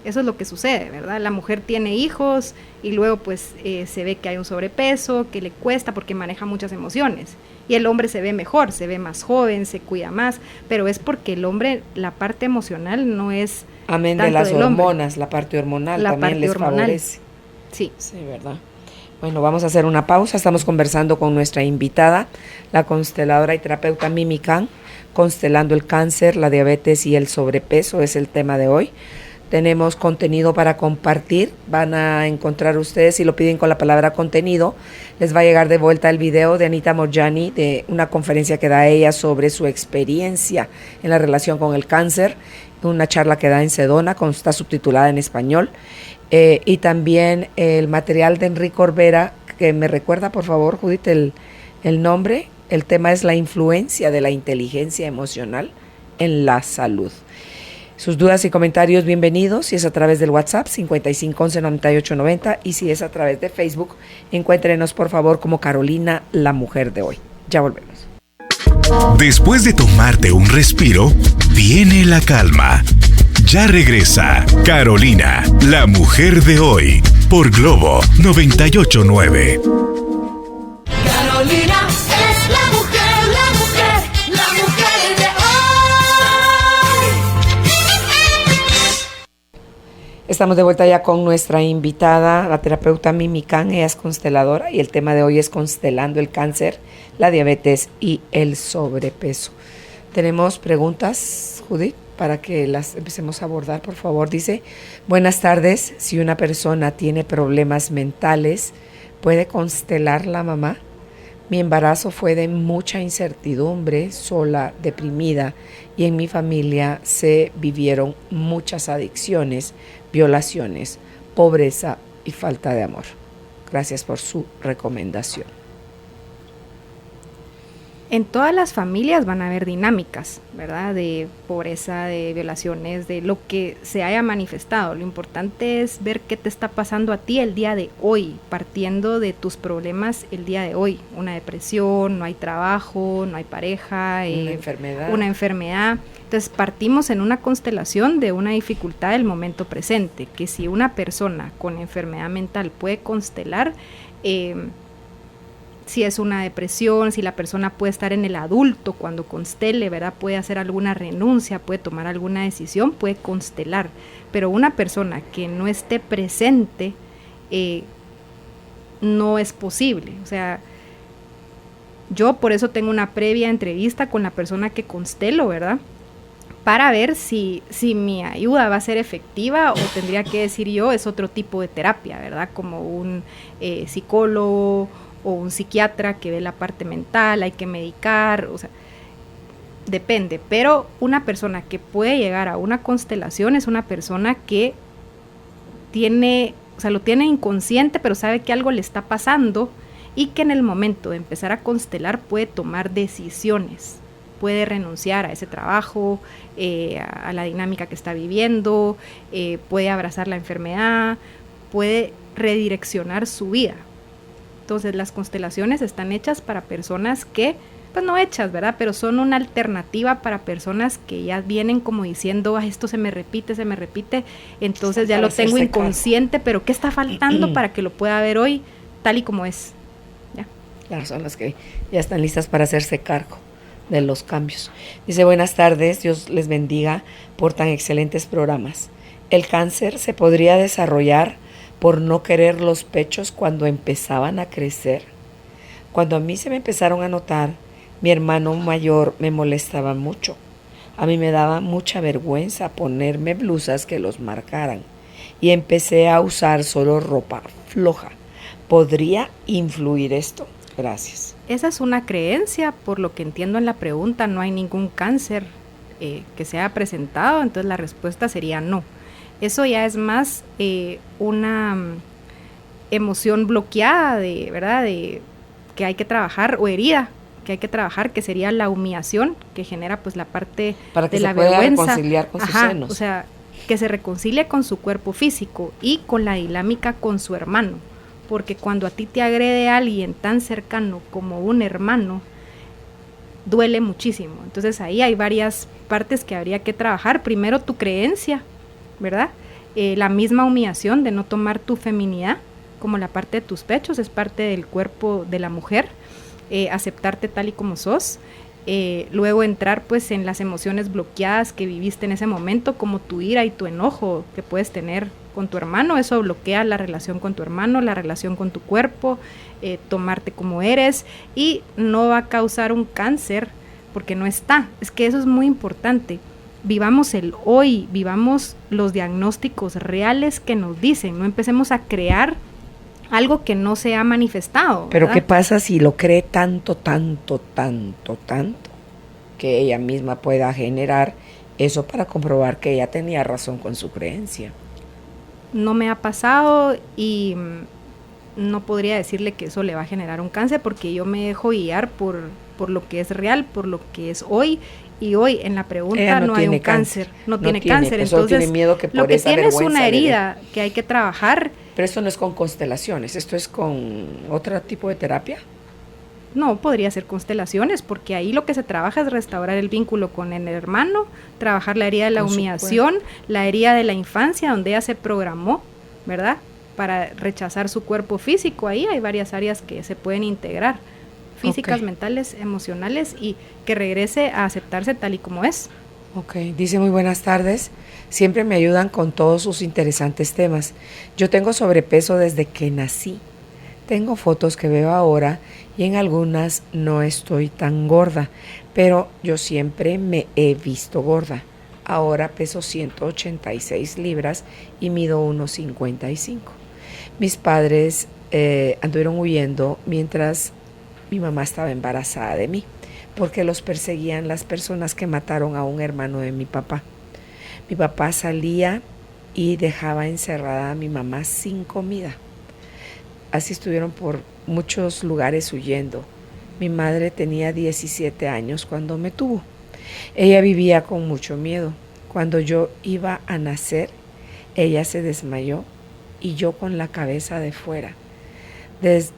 Eso es lo que sucede, ¿verdad? La mujer tiene hijos y luego pues se ve que hay un sobrepeso, que le cuesta porque maneja muchas emociones. Y el hombre se ve mejor, se ve más joven, se cuida más, pero es porque el hombre, la parte emocional no es amén tanto de las del hormonas, la parte hormonal la también parte les hormonal. favorece. Sí. Sí, ¿verdad? Bueno, vamos a hacer una pausa. Estamos conversando con nuestra invitada, la consteladora y terapeuta Mimi Can, constelando el cáncer, la diabetes y el sobrepeso, es el tema de hoy. Tenemos contenido para compartir, van a encontrar ustedes, si lo piden con la palabra contenido, les va a llegar de vuelta el video de Anita Moorjani, de una conferencia que da ella sobre su experiencia en la relación con el cáncer, una charla que da en Sedona, está subtitulada en español, y también el material de Enrique Orbera, que me recuerda por favor, Judith, el nombre, el tema es la influencia de la inteligencia emocional en la salud. Sus dudas y comentarios, bienvenidos. Si es a través del WhatsApp, 5511-9890. Y si es a través de Facebook, encuéntrenos por favor como Carolina, la mujer de hoy. Ya volvemos. Después de tomarte un respiro, viene la calma. Ya regresa Carolina, la mujer de hoy, por Globo 98.9. Carolina es la mujer, la mujer, la mujer de hoy. Estamos de vuelta ya con nuestra invitada, la terapeuta Mimi Can. Ella es consteladora y el tema de hoy es constelando el cáncer, la diabetes y el sobrepeso. Tenemos preguntas, Judith, para que las empecemos a abordar, por favor. Dice, buenas tardes, si una persona tiene problemas mentales, ¿puede constelar la mamá? Mi embarazo fue de mucha incertidumbre, sola, deprimida, y en mi familia se vivieron muchas adicciones, violaciones, pobreza y falta de amor. Gracias por su recomendación. En todas las familias van a haber dinámicas, ¿verdad? De pobreza, de violaciones, de lo que se haya manifestado. Lo importante es ver qué te está pasando a ti el día de hoy, partiendo de tus problemas el día de hoy. Una depresión, no hay trabajo, no hay pareja, una enfermedad. Entonces partimos en una constelación de una dificultad del momento presente, que si una persona con enfermedad mental puede constelar, si es una depresión, si la persona puede estar en el adulto cuando constele, ¿verdad? Puede hacer alguna renuncia, puede tomar alguna decisión, puede constelar. Pero una persona que no esté presente, no es posible. O sea, yo por eso tengo una previa entrevista con la persona que constelo, ¿verdad? Para ver si mi ayuda va a ser efectiva o tendría que decir yo, es otro tipo de terapia, ¿verdad? Como un psicólogo o un psiquiatra que ve la parte mental, hay que medicar, o sea, depende. Pero una persona que puede llegar a una constelación es una persona que tiene, o sea, lo tiene inconsciente, pero sabe que algo le está pasando y que en el momento de empezar a constelar puede tomar decisiones. Puede renunciar a ese trabajo, a la dinámica que está viviendo, puede abrazar la enfermedad, puede redireccionar su vida. Entonces las constelaciones están hechas para personas que, pues no hechas, ¿verdad? Pero son una alternativa para personas que ya vienen como diciendo, esto se me repite, entonces ya lo tengo inconsciente, pero ¿qué está faltando para que lo pueda ver hoy tal y como es? ¿Ya? Claro, son las que ya están listas para hacerse cargo de los cambios. Dice, buenas tardes, Dios les bendiga por tan excelentes programas. ¿El cáncer se podría desarrollar por no querer los pechos cuando empezaban a crecer? Cuando a mí se me empezaron a notar, mi hermano mayor me molestaba mucho. A mí me daba mucha vergüenza ponerme blusas que los marcaran y empecé a usar solo ropa floja. ¿Podría influir esto? Gracias. Esa es una creencia, por lo que entiendo en la pregunta, no hay ningún cáncer que se haya presentado, entonces la respuesta sería no. Eso ya es más una emoción bloqueada, ¿verdad? De que hay que trabajar, o herida, que hay que trabajar, que sería la humillación, que genera pues la parte de la vergüenza. Para que se pueda reconciliar con sus senos. O sea, que se reconcilie con su cuerpo físico y con la dinámica con su hermano. Porque cuando a ti te agrede alguien tan cercano como un hermano, duele muchísimo. Entonces ahí hay varias partes que habría que trabajar. Primero tu creencia, ¿verdad? La misma humillación de no tomar tu feminidad como la parte de tus pechos, es parte del cuerpo de la mujer, aceptarte tal y como sos. Luego entrar pues en las emociones bloqueadas que viviste en ese momento, como tu ira y tu enojo que puedes tener con tu hermano. Eso bloquea la relación con tu hermano, la relación con tu cuerpo, tomarte como eres, y no va a causar un cáncer porque no está. Es que eso es muy importante. Vivamos el hoy, vivamos los diagnósticos reales que nos dicen, no empecemos a crear algo que no se ha manifestado. Pero ¿verdad? ¿qué pasa si lo cree tanto, que ella misma pueda generar eso para comprobar que ella tenía razón con su creencia? No me ha pasado y no podría decirle que eso le va a generar un cáncer, porque yo me dejo guiar por lo que es real, por lo que es hoy. Y hoy en la pregunta no hay un cáncer, no tiene cáncer, entonces tiene miedo que por lo que esa tiene es vergüenza una herida que hay que trabajar. Pero esto no es con constelaciones, esto es con otro tipo de terapia. No, podría ser constelaciones, porque ahí lo que se trabaja es restaurar el vínculo con el hermano, trabajar la herida de la humillación, la herida de la infancia donde ella se programó, ¿verdad? Para rechazar su cuerpo físico. Ahí hay varias áreas que se pueden integrar, físicas, mentales, emocionales, y que regrese a aceptarse tal y como es. Ok, dice muy buenas tardes, siempre me ayudan con todos sus interesantes temas. Yo tengo sobrepeso desde que nací. Tengo fotos que veo ahora y en algunas no estoy tan gorda, pero yo siempre me he visto gorda. Ahora peso 186 libras y mido 1,55. Mis padres anduvieron huyendo mientras mi mamá estaba embarazada de mí, porque los perseguían las personas que mataron a un hermano de mi papá. Mi papá salía y dejaba encerrada a mi mamá sin comida. Así estuvieron por muchos lugares huyendo. Mi madre tenía 17 años cuando me tuvo. Ella vivía con mucho miedo. Cuando yo iba a nacer, ella se desmayó y yo con la cabeza de fuera.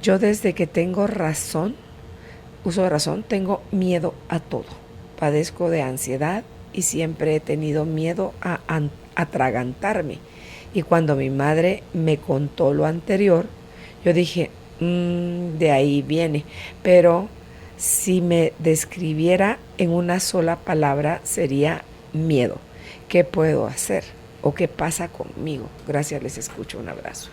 Yo desde que tengo uso de razón, tengo miedo a todo. Padezco de ansiedad y siempre he tenido miedo a atragantarme. Y cuando mi madre me contó lo anterior, yo dije, De ahí viene. Pero si me describiera en una sola palabra sería miedo. ¿Qué puedo hacer? ¿O qué pasa conmigo? Gracias, les escucho. Un abrazo.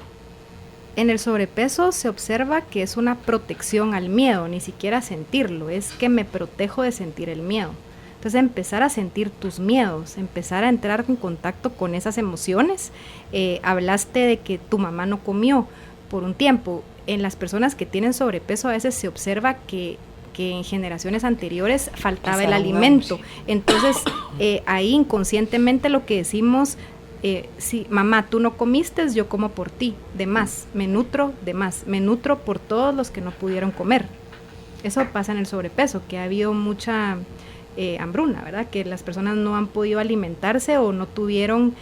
En el sobrepeso se observa que es una protección al miedo, ni siquiera sentirlo, es que me protejo de sentir el miedo. Entonces empezar a sentir tus miedos, empezar a entrar en contacto con esas emociones. Hablaste de que tu mamá no comió por un tiempo. En las personas que tienen sobrepeso a veces se observa que en generaciones anteriores faltaba el alimento. Entonces ahí inconscientemente lo que decimos, si mamá tú no comiste, yo como por ti, de más, me nutro por todos los que no pudieron comer. Eso pasa en el sobrepeso, que ha habido mucha hambruna, ¿verdad? Que las personas no han podido alimentarse o no tuvieron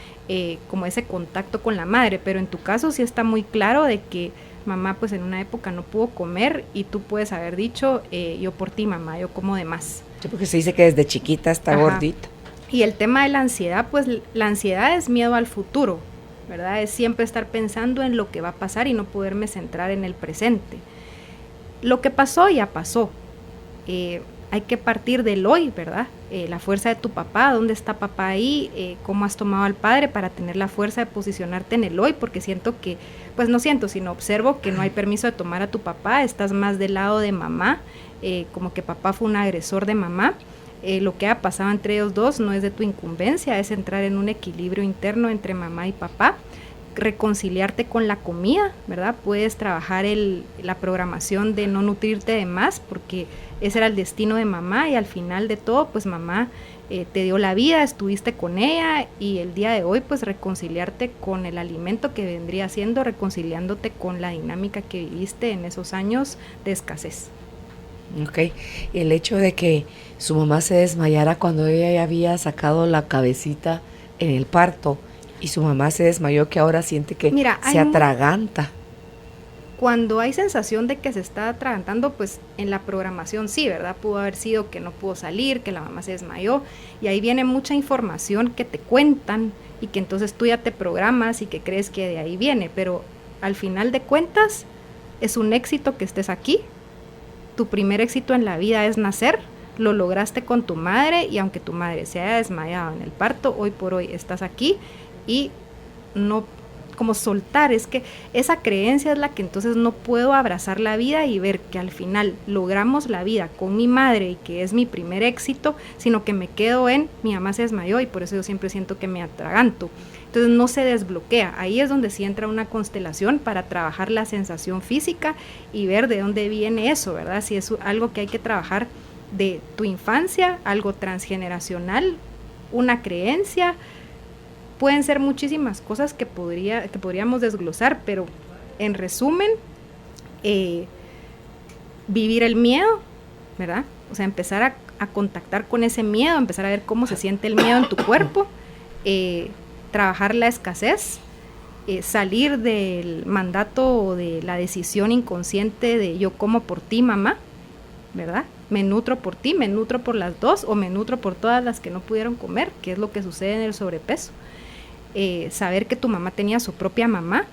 como ese contacto con la madre, pero en tu caso sí está muy claro de que mamá pues en una época no pudo comer y tú puedes haber dicho, yo por ti mamá, yo como de más. Sí, porque se dice que desde chiquita está gordita. Y el tema de la ansiedad, pues la ansiedad es miedo al futuro, ¿verdad? Es siempre estar pensando en lo que va a pasar y no poderme centrar en el presente. Lo que pasó ya pasó. Hay que partir del hoy, ¿verdad? La fuerza de tu papá, ¿dónde está papá ahí? ¿Cómo has tomado al padre para tener la fuerza de posicionarte en el hoy? Porque siento que, pues no siento, sino observo que no hay permiso de tomar a tu papá, estás más del lado de mamá, como que papá fue un agresor de mamá. Lo que ha pasado entre ellos dos no es de tu incumbencia, es entrar en un equilibrio interno entre mamá y papá, reconciliarte con la comida, ¿verdad? Puedes trabajar la programación de no nutrirte de más, porque ese era el destino de mamá y al final de todo, pues mamá te dio la vida, estuviste con ella y el día de hoy, pues reconciliarte con el alimento que vendría siendo, reconciliándote con la dinámica que viviste en esos años de escasez. Ok, el hecho de que su mamá se desmayara cuando ella ya había sacado la cabecita en el parto y su mamá se desmayó, que ahora siente que se atraganta. Cuando hay sensación de que se está atragantando, pues en la programación sí, ¿verdad? Pudo haber sido que no pudo salir, que la mamá se desmayó y ahí viene mucha información que te cuentan y que entonces tú ya te programas y que crees que de ahí viene, pero al final de cuentas es un éxito que estés aquí. Tu primer éxito en la vida es nacer, lo lograste con tu madre y aunque tu madre se haya desmayado en el parto, hoy por hoy estás aquí y no como soltar, es que esa creencia es la que entonces no puedo abrazar la vida y ver que al final logramos la vida con mi madre y que es mi primer éxito, sino que me quedo en mi mamá se desmayó y por eso yo siempre siento que me atraganto. Entonces no se desbloquea, ahí es donde sí entra una constelación para trabajar la sensación física y ver de dónde viene eso, ¿verdad? Si es algo que hay que trabajar de tu infancia, algo transgeneracional, una creencia, pueden ser muchísimas cosas que podríamos desglosar, pero en resumen, vivir el miedo, ¿verdad? O sea, empezar a contactar con ese miedo, empezar a ver cómo se siente el miedo en tu cuerpo, trabajar la escasez, salir del mandato o de la decisión inconsciente de yo como por ti, mamá, ¿verdad? Me nutro por ti, me nutro por las dos o me nutro por todas las que no pudieron comer, que es lo que sucede en el sobrepeso. Saber que tu mamá tenía su propia mamá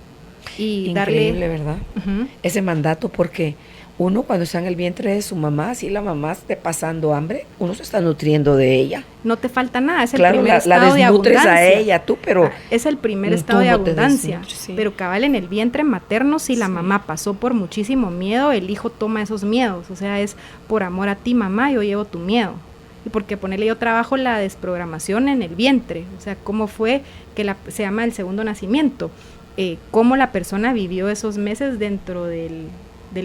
y increíble, ¿verdad? Uh-huh. Ese mandato, porque uno cuando está en el vientre de su mamá, si la mamá esté pasando hambre, uno se está nutriendo de ella. No te falta nada, es el claro, primer estado de abundancia. Claro, la desnutres a ella, tú, pero... es el primer estado de abundancia, sí. Pero cabal en el vientre materno, si la mamá pasó por muchísimo miedo, el hijo toma esos miedos, o sea, es por amor a ti, mamá, yo llevo tu miedo. Y porque ponerle yo trabajo la desprogramación en el vientre, o sea, cómo fue que se llama el segundo nacimiento, cómo la persona vivió esos meses dentro del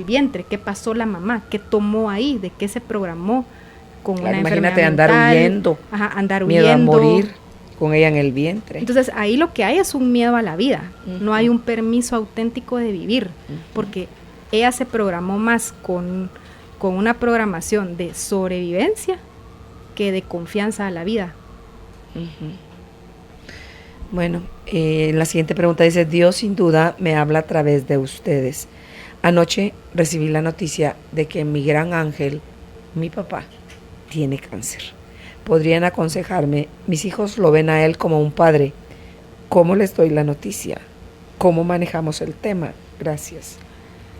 vientre, qué pasó la mamá, qué tomó ahí, de qué se programó con una enfermedad mental. Imagínate andar huyendo, andar miedo huyendo, a morir con ella en el vientre. Entonces ahí lo que hay es un miedo a la vida, no hay un permiso auténtico de vivir, porque ella se programó más con una programación de sobrevivencia que de confianza a la vida. Bueno, la siguiente pregunta dice: Dios sin duda me habla a través de ustedes. Anoche recibí la noticia de que mi gran ángel, mi papá, tiene cáncer. ¿Podrían aconsejarme? Mis hijos lo ven a él como un padre. ¿Cómo les doy la noticia? ¿Cómo manejamos el tema? Gracias.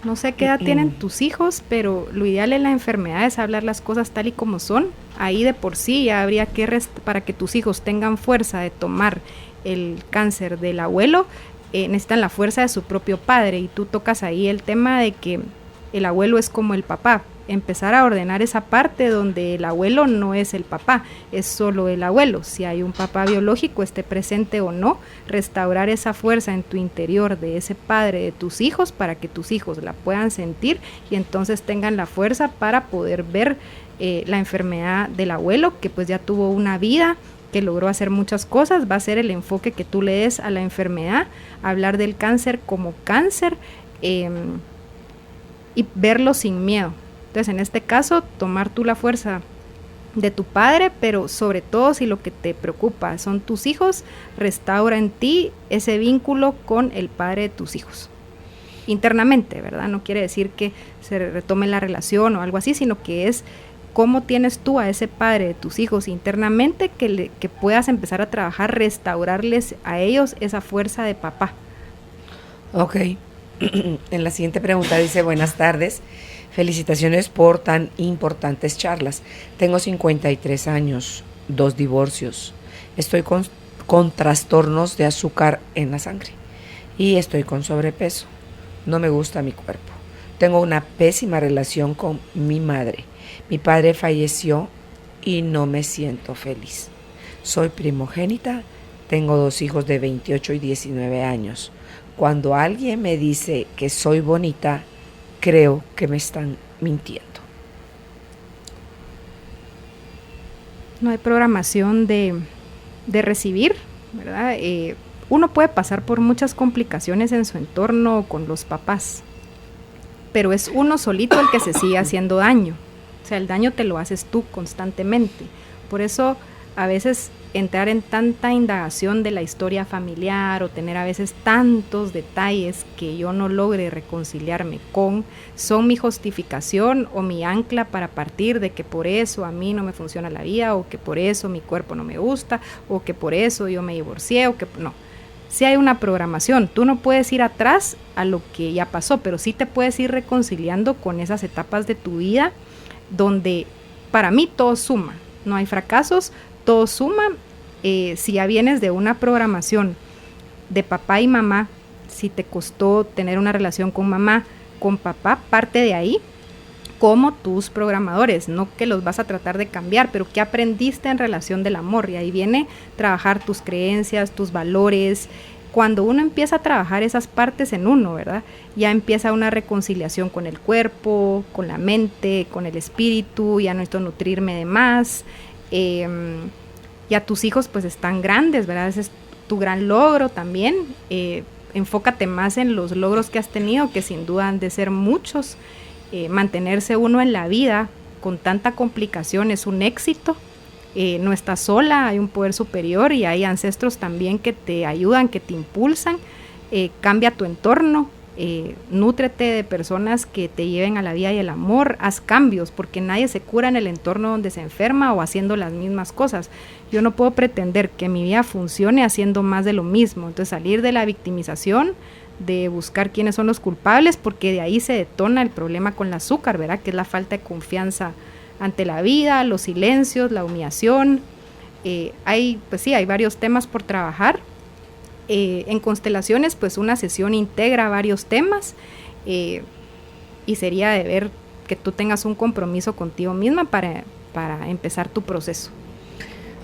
No sé qué edad tienen tus hijos, pero lo ideal en la enfermedad es hablar las cosas tal y como son. Ahí de por sí ya habría que, para que tus hijos tengan fuerza de tomar el cáncer del abuelo, necesitan la fuerza de su propio padre. Y tú tocas ahí el tema de que el abuelo es como el papá. Empezar a ordenar esa parte donde el abuelo no es el papá, es solo el abuelo. Si hay un papá biológico, esté presente o no, restaurar esa fuerza en tu interior de ese padre de tus hijos para que tus hijos la puedan sentir y entonces tengan la fuerza para poder ver la enfermedad del abuelo, que pues ya tuvo una vida, que logró hacer muchas cosas. Va a ser el enfoque que tú le des a la enfermedad, hablar del cáncer como cáncer y verlo sin miedo. Entonces, en este caso, tomar tú la fuerza de tu padre, pero sobre todo si lo que te preocupa son tus hijos, restaura en ti ese vínculo con el padre de tus hijos. Internamente, ¿verdad? No quiere decir que se retome la relación o algo así, sino que es cómo tienes tú a ese padre de tus hijos internamente que puedas empezar a trabajar, restaurarles a ellos esa fuerza de papá. Ok. En la siguiente pregunta dice, buenas tardes. Felicitaciones por tan importantes charlas. Tengo 53 años, 2 divorcios. Estoy con trastornos de azúcar en la sangre y estoy con sobrepeso. No me gusta mi cuerpo. Tengo una pésima relación con mi madre. Mi padre falleció y no me siento feliz. Soy primogénita, tengo 2 hijos de 28 y 19 años. Cuando alguien me dice que soy bonita, creo que me están mintiendo. No hay programación de recibir, ¿verdad? Uno puede pasar por muchas complicaciones en su entorno con los papás, pero es uno solito el que se sigue haciendo daño. O sea, el daño te lo haces tú constantemente. Por eso a veces entrar en tanta indagación de la historia familiar o tener a veces tantos detalles que yo no logre reconciliarme con, son mi justificación o mi ancla para partir de que por eso a mí no me funciona la vida, o que por eso mi cuerpo no me gusta, o que por eso yo me divorcié, o que no. Sí hay una programación, tú no puedes ir atrás a lo que ya pasó, pero sí te puedes ir reconciliando con esas etapas de tu vida donde para mí todo suma, no hay fracasos, todo suma. Si ya vienes de una programación de papá y mamá, si te costó tener una relación con mamá, con papá, parte de ahí como tus programadores, no que los vas a tratar de cambiar, pero que aprendiste en relación del amor, y ahí viene trabajar tus creencias, tus valores. Cuando uno empieza a trabajar esas partes en uno, ¿verdad? Ya empieza una reconciliación con el cuerpo, con la mente, con el espíritu, ya no necesito nutrirme de más. Ya tus hijos pues están grandes, ¿verdad? Ese es tu gran logro también. Enfócate más en los logros que has tenido, que sin duda han de ser muchos. Mantenerse uno en la vida con tanta complicación es un éxito. No estás sola, hay un poder superior y hay ancestros también que te ayudan, que te impulsan. Cambia tu entorno, nútrete de personas que te lleven a la vida y el amor, haz cambios, porque nadie se cura en el entorno donde se enferma o haciendo las mismas cosas. Yo no puedo pretender que mi vida funcione haciendo más de lo mismo. Entonces, salir de la victimización, de buscar quiénes son los culpables, porque de ahí se detona el problema con el azúcar, ¿verdad? Que es la falta de confianza ante la vida, los silencios, la humillación. Hay varios temas por trabajar. En constelaciones, pues una sesión integra varios temas y sería de ver que tú tengas un compromiso contigo misma para empezar tu proceso.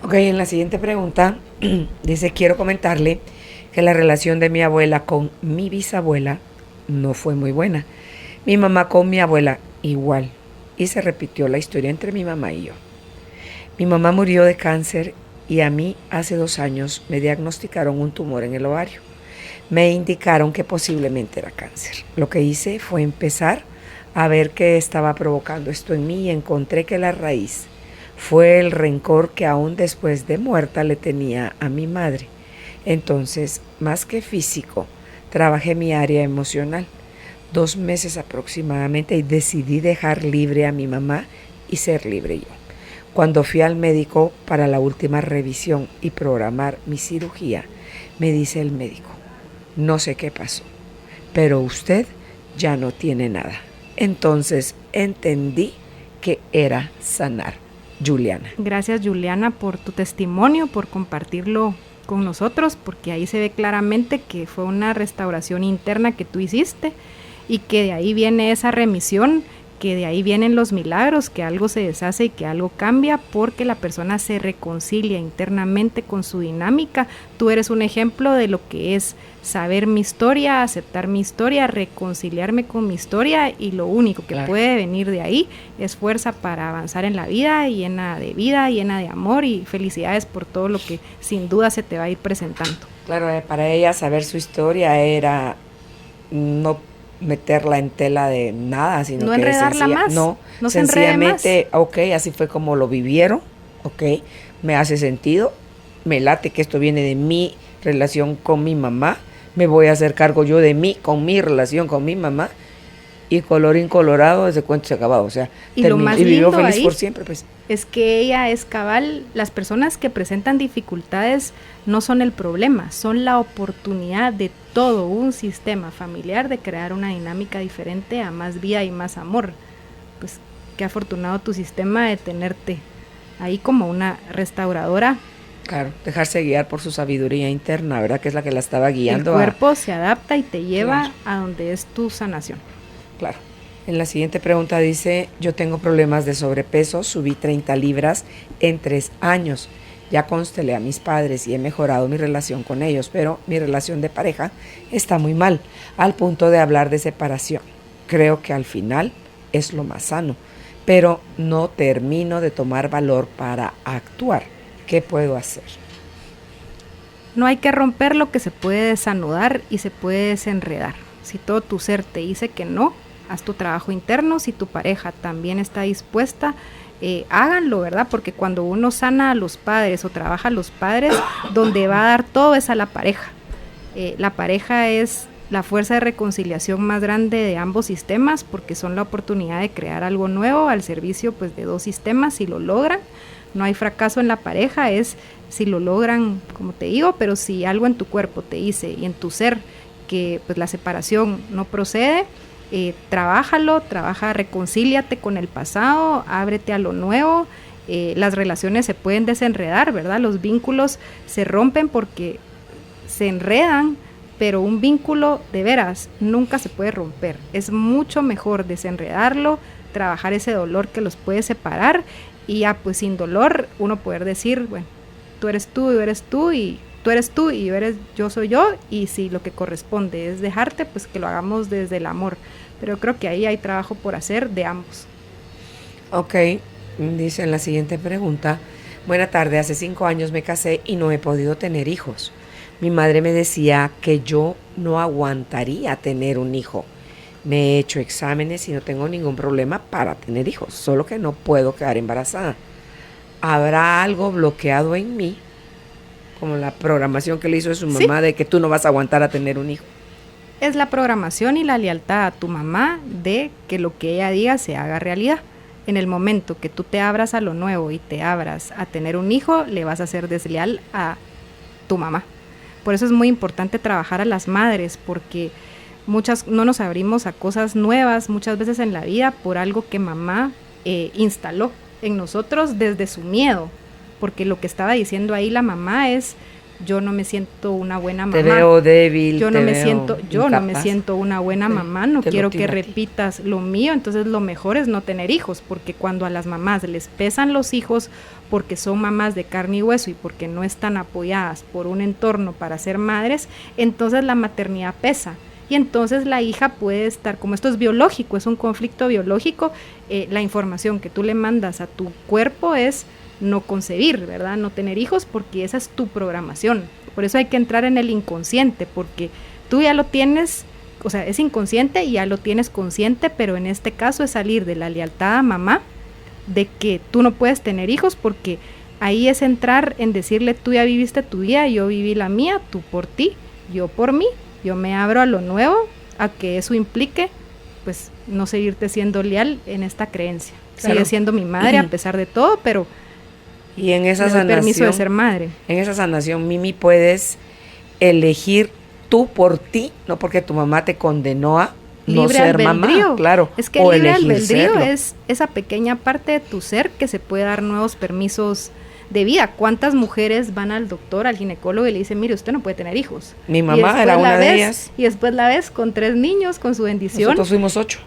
Ok, en la siguiente pregunta dice, quiero comentarle que la relación de mi abuela con mi bisabuela no fue muy buena. Mi mamá con mi abuela igual, y se repitió la historia entre mi mamá y yo. Mi mamá murió de cáncer y a mí hace 2 años me diagnosticaron un tumor en el ovario. Me indicaron que posiblemente era cáncer. Lo que hice fue empezar a ver qué estaba provocando esto en mí y encontré que la raíz fue el rencor que aún después de muerta le tenía a mi madre. Entonces, más que físico, trabajé mi área emocional 2 meses aproximadamente y decidí dejar libre a mi mamá y ser libre yo. Cuando fui al médico para la última revisión y programar mi cirugía, me dice el médico, no sé qué pasó, pero usted ya no tiene nada. Entonces entendí que era sanar. Juliana. Gracias, Juliana, por tu testimonio, por compartirlo con nosotros, porque ahí se ve claramente que fue una restauración interna que tú hiciste y que de ahí viene esa remisión, que de ahí vienen los milagros, que algo se deshace y que algo cambia porque la persona se reconcilia internamente con su dinámica. Tú eres un ejemplo de lo que es saber mi historia, aceptar mi historia, reconciliarme con mi historia, y lo único que puede venir de ahí es fuerza para avanzar en la vida, llena de amor, y felicidades por todo lo que sin duda se te va a ir presentando. Claro, para ella saber su historia era no meterla en tela de nada, sino no que enredarla más, no sencillamente, ok, así fue como lo vivieron, ok, me hace sentido, me late que esto viene de mi relación con mi mamá, me voy a hacer cargo yo de mí, con mi relación con mi mamá, y colorín colorado, ese cuento se ha acabado, o sea, y lo más y vivió lindo feliz ahí por siempre, pues. Es que ella es cabal, las personas que presentan dificultades no son el problema, son la oportunidad de todo un sistema familiar de crear una dinámica diferente a más vida y más amor. Pues qué afortunado tu sistema de tenerte ahí como una restauradora. Claro, dejarse guiar por su sabiduría interna, ¿verdad? Que es la que la estaba guiando. El cuerpo se adapta y te lleva a donde es tu sanación. Claro. En la siguiente pregunta dice, yo tengo problemas de sobrepeso, subí 30 libras en 3 años. Ya constelé a mis padres y he mejorado mi relación con ellos, pero mi relación de pareja está muy mal, al punto de hablar de separación. Creo que al final es lo más sano, pero no termino de tomar valor para actuar. ¿Qué puedo hacer? No hay que romper lo que se puede desanudar y se puede desenredar. Si todo tu ser te dice que no, haz tu trabajo interno. Si tu pareja también está dispuesta, háganlo, ¿verdad? Porque cuando uno sana a los padres o trabaja a los padres, donde va a dar todo es a la pareja. La pareja es la fuerza de reconciliación más grande de ambos sistemas, porque son la oportunidad de crear algo nuevo al servicio, pues, de dos sistemas. Si lo logran, no hay fracaso en la pareja, es si lo logran, como te digo. Pero si algo en tu cuerpo te dice y en tu ser que pues la separación no procede, reconcíliate con el pasado, ábrete a lo nuevo. Las relaciones se pueden desenredar, ¿verdad? Los vínculos se rompen porque se enredan, pero un vínculo de veras nunca se puede romper. Es mucho mejor desenredarlo, trabajar ese dolor que los puede separar, y ya pues sin dolor uno poder decir, bueno, tú eres tú y tú eres tú y yo soy yo, y si lo que corresponde es dejarte, pues que lo hagamos desde el amor. Pero creo que ahí hay trabajo por hacer de ambos. Ok, dice en la siguiente pregunta, buena tarde, hace 5 años me casé y no he podido tener hijos. Mi madre me decía que yo no aguantaría tener un hijo. Me he hecho exámenes y no tengo ningún problema para tener hijos, solo que no puedo quedar embarazada. ¿Habrá algo bloqueado en mí, como la programación que le hizo de su mamá, de que tú no vas a aguantar a tener un hijo? Es la programación y la lealtad a tu mamá de que lo que ella diga se haga realidad. En el momento que tú te abras a lo nuevo y te abras a tener un hijo, le vas a ser desleal a tu mamá. Por eso es muy importante trabajar a las madres, porque muchas no nos abrimos a cosas nuevas muchas veces en la vida por algo que mamá instaló en nosotros desde su miedo, porque lo que estaba diciendo ahí la mamá es: yo no me siento una buena mamá. Te veo débil. Yo no me siento una buena mamá, no quiero que repitas lo mío. Entonces lo mejor es no tener hijos, porque cuando a las mamás les pesan los hijos porque son mamás de carne y hueso y porque no están apoyadas por un entorno para ser madres, entonces la maternidad pesa. Y entonces la hija puede estar, como esto es biológico, es un conflicto biológico, la información que tú le mandas a tu cuerpo es no concebir, ¿verdad? No tener hijos, porque esa es tu programación. Por eso hay que entrar en el inconsciente, porque tú ya lo tienes, o sea, es inconsciente y ya lo tienes consciente, pero en este caso es salir de la lealtad a mamá, de que tú no puedes tener hijos, porque ahí es entrar en decirle: tú ya viviste tu vida, yo viví la mía, tú por ti, yo por mí, yo me abro a lo nuevo, a que eso implique, pues, no seguirte siendo leal en esta creencia. Claro. Sigue siendo mi madre a pesar de todo, pero y en esa sanación, permiso de ser madre. En esa sanación, Mimi, puedes elegir tú por ti, no porque tu mamá te condenó a, no ser mamá, claro. Es que o el libre elegir albedrío serlo. es esa pequeña parte de tu ser que se puede dar nuevos permisos de vida. ¿Cuántas mujeres van al doctor, al ginecólogo y le dicen, mire, usted no puede tener hijos? Mi mamá era una de ellas. Y después la ves con 3 niños, con su bendición. Nosotros fuimos 8.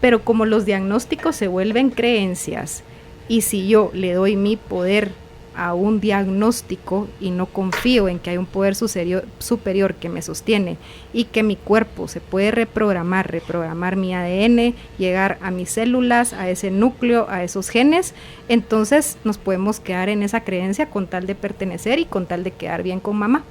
Pero como los diagnósticos se vuelven creencias, y si yo le doy mi poder a un diagnóstico y no confío en que hay un poder superior que me sostiene y que mi cuerpo se puede reprogramar mi ADN, llegar a mis células, a ese núcleo, a esos genes, entonces nos podemos quedar en esa creencia con tal de pertenecer y con tal de quedar bien con mamá.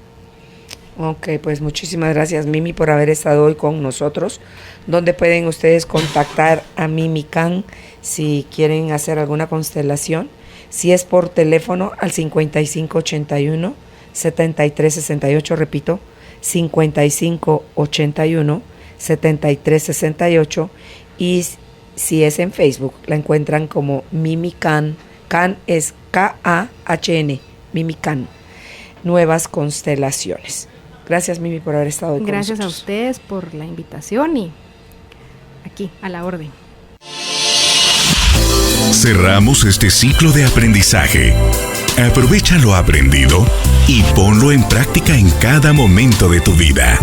Ok, pues muchísimas gracias, Mimi, por haber estado hoy con nosotros. ¿Dónde pueden ustedes contactar a Mimi Can si quieren hacer alguna constelación? Si es por teléfono, al 5581-7368, repito, 5581-7368. Y si es en Facebook, la encuentran como Mimi Can. Can es K-A-H-N, Mimi Can. Nuevas constelaciones. Gracias, Mimi, por haber estado hoy con nosotros. Gracias a ustedes por la invitación y aquí, a la orden. Cerramos este ciclo de aprendizaje. Aprovecha lo aprendido y ponlo en práctica en cada momento de tu vida.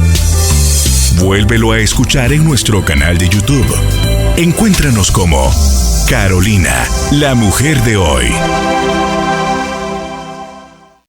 Vuélvelo a escuchar en nuestro canal de YouTube. Encuéntranos como Carolina, la mujer de hoy.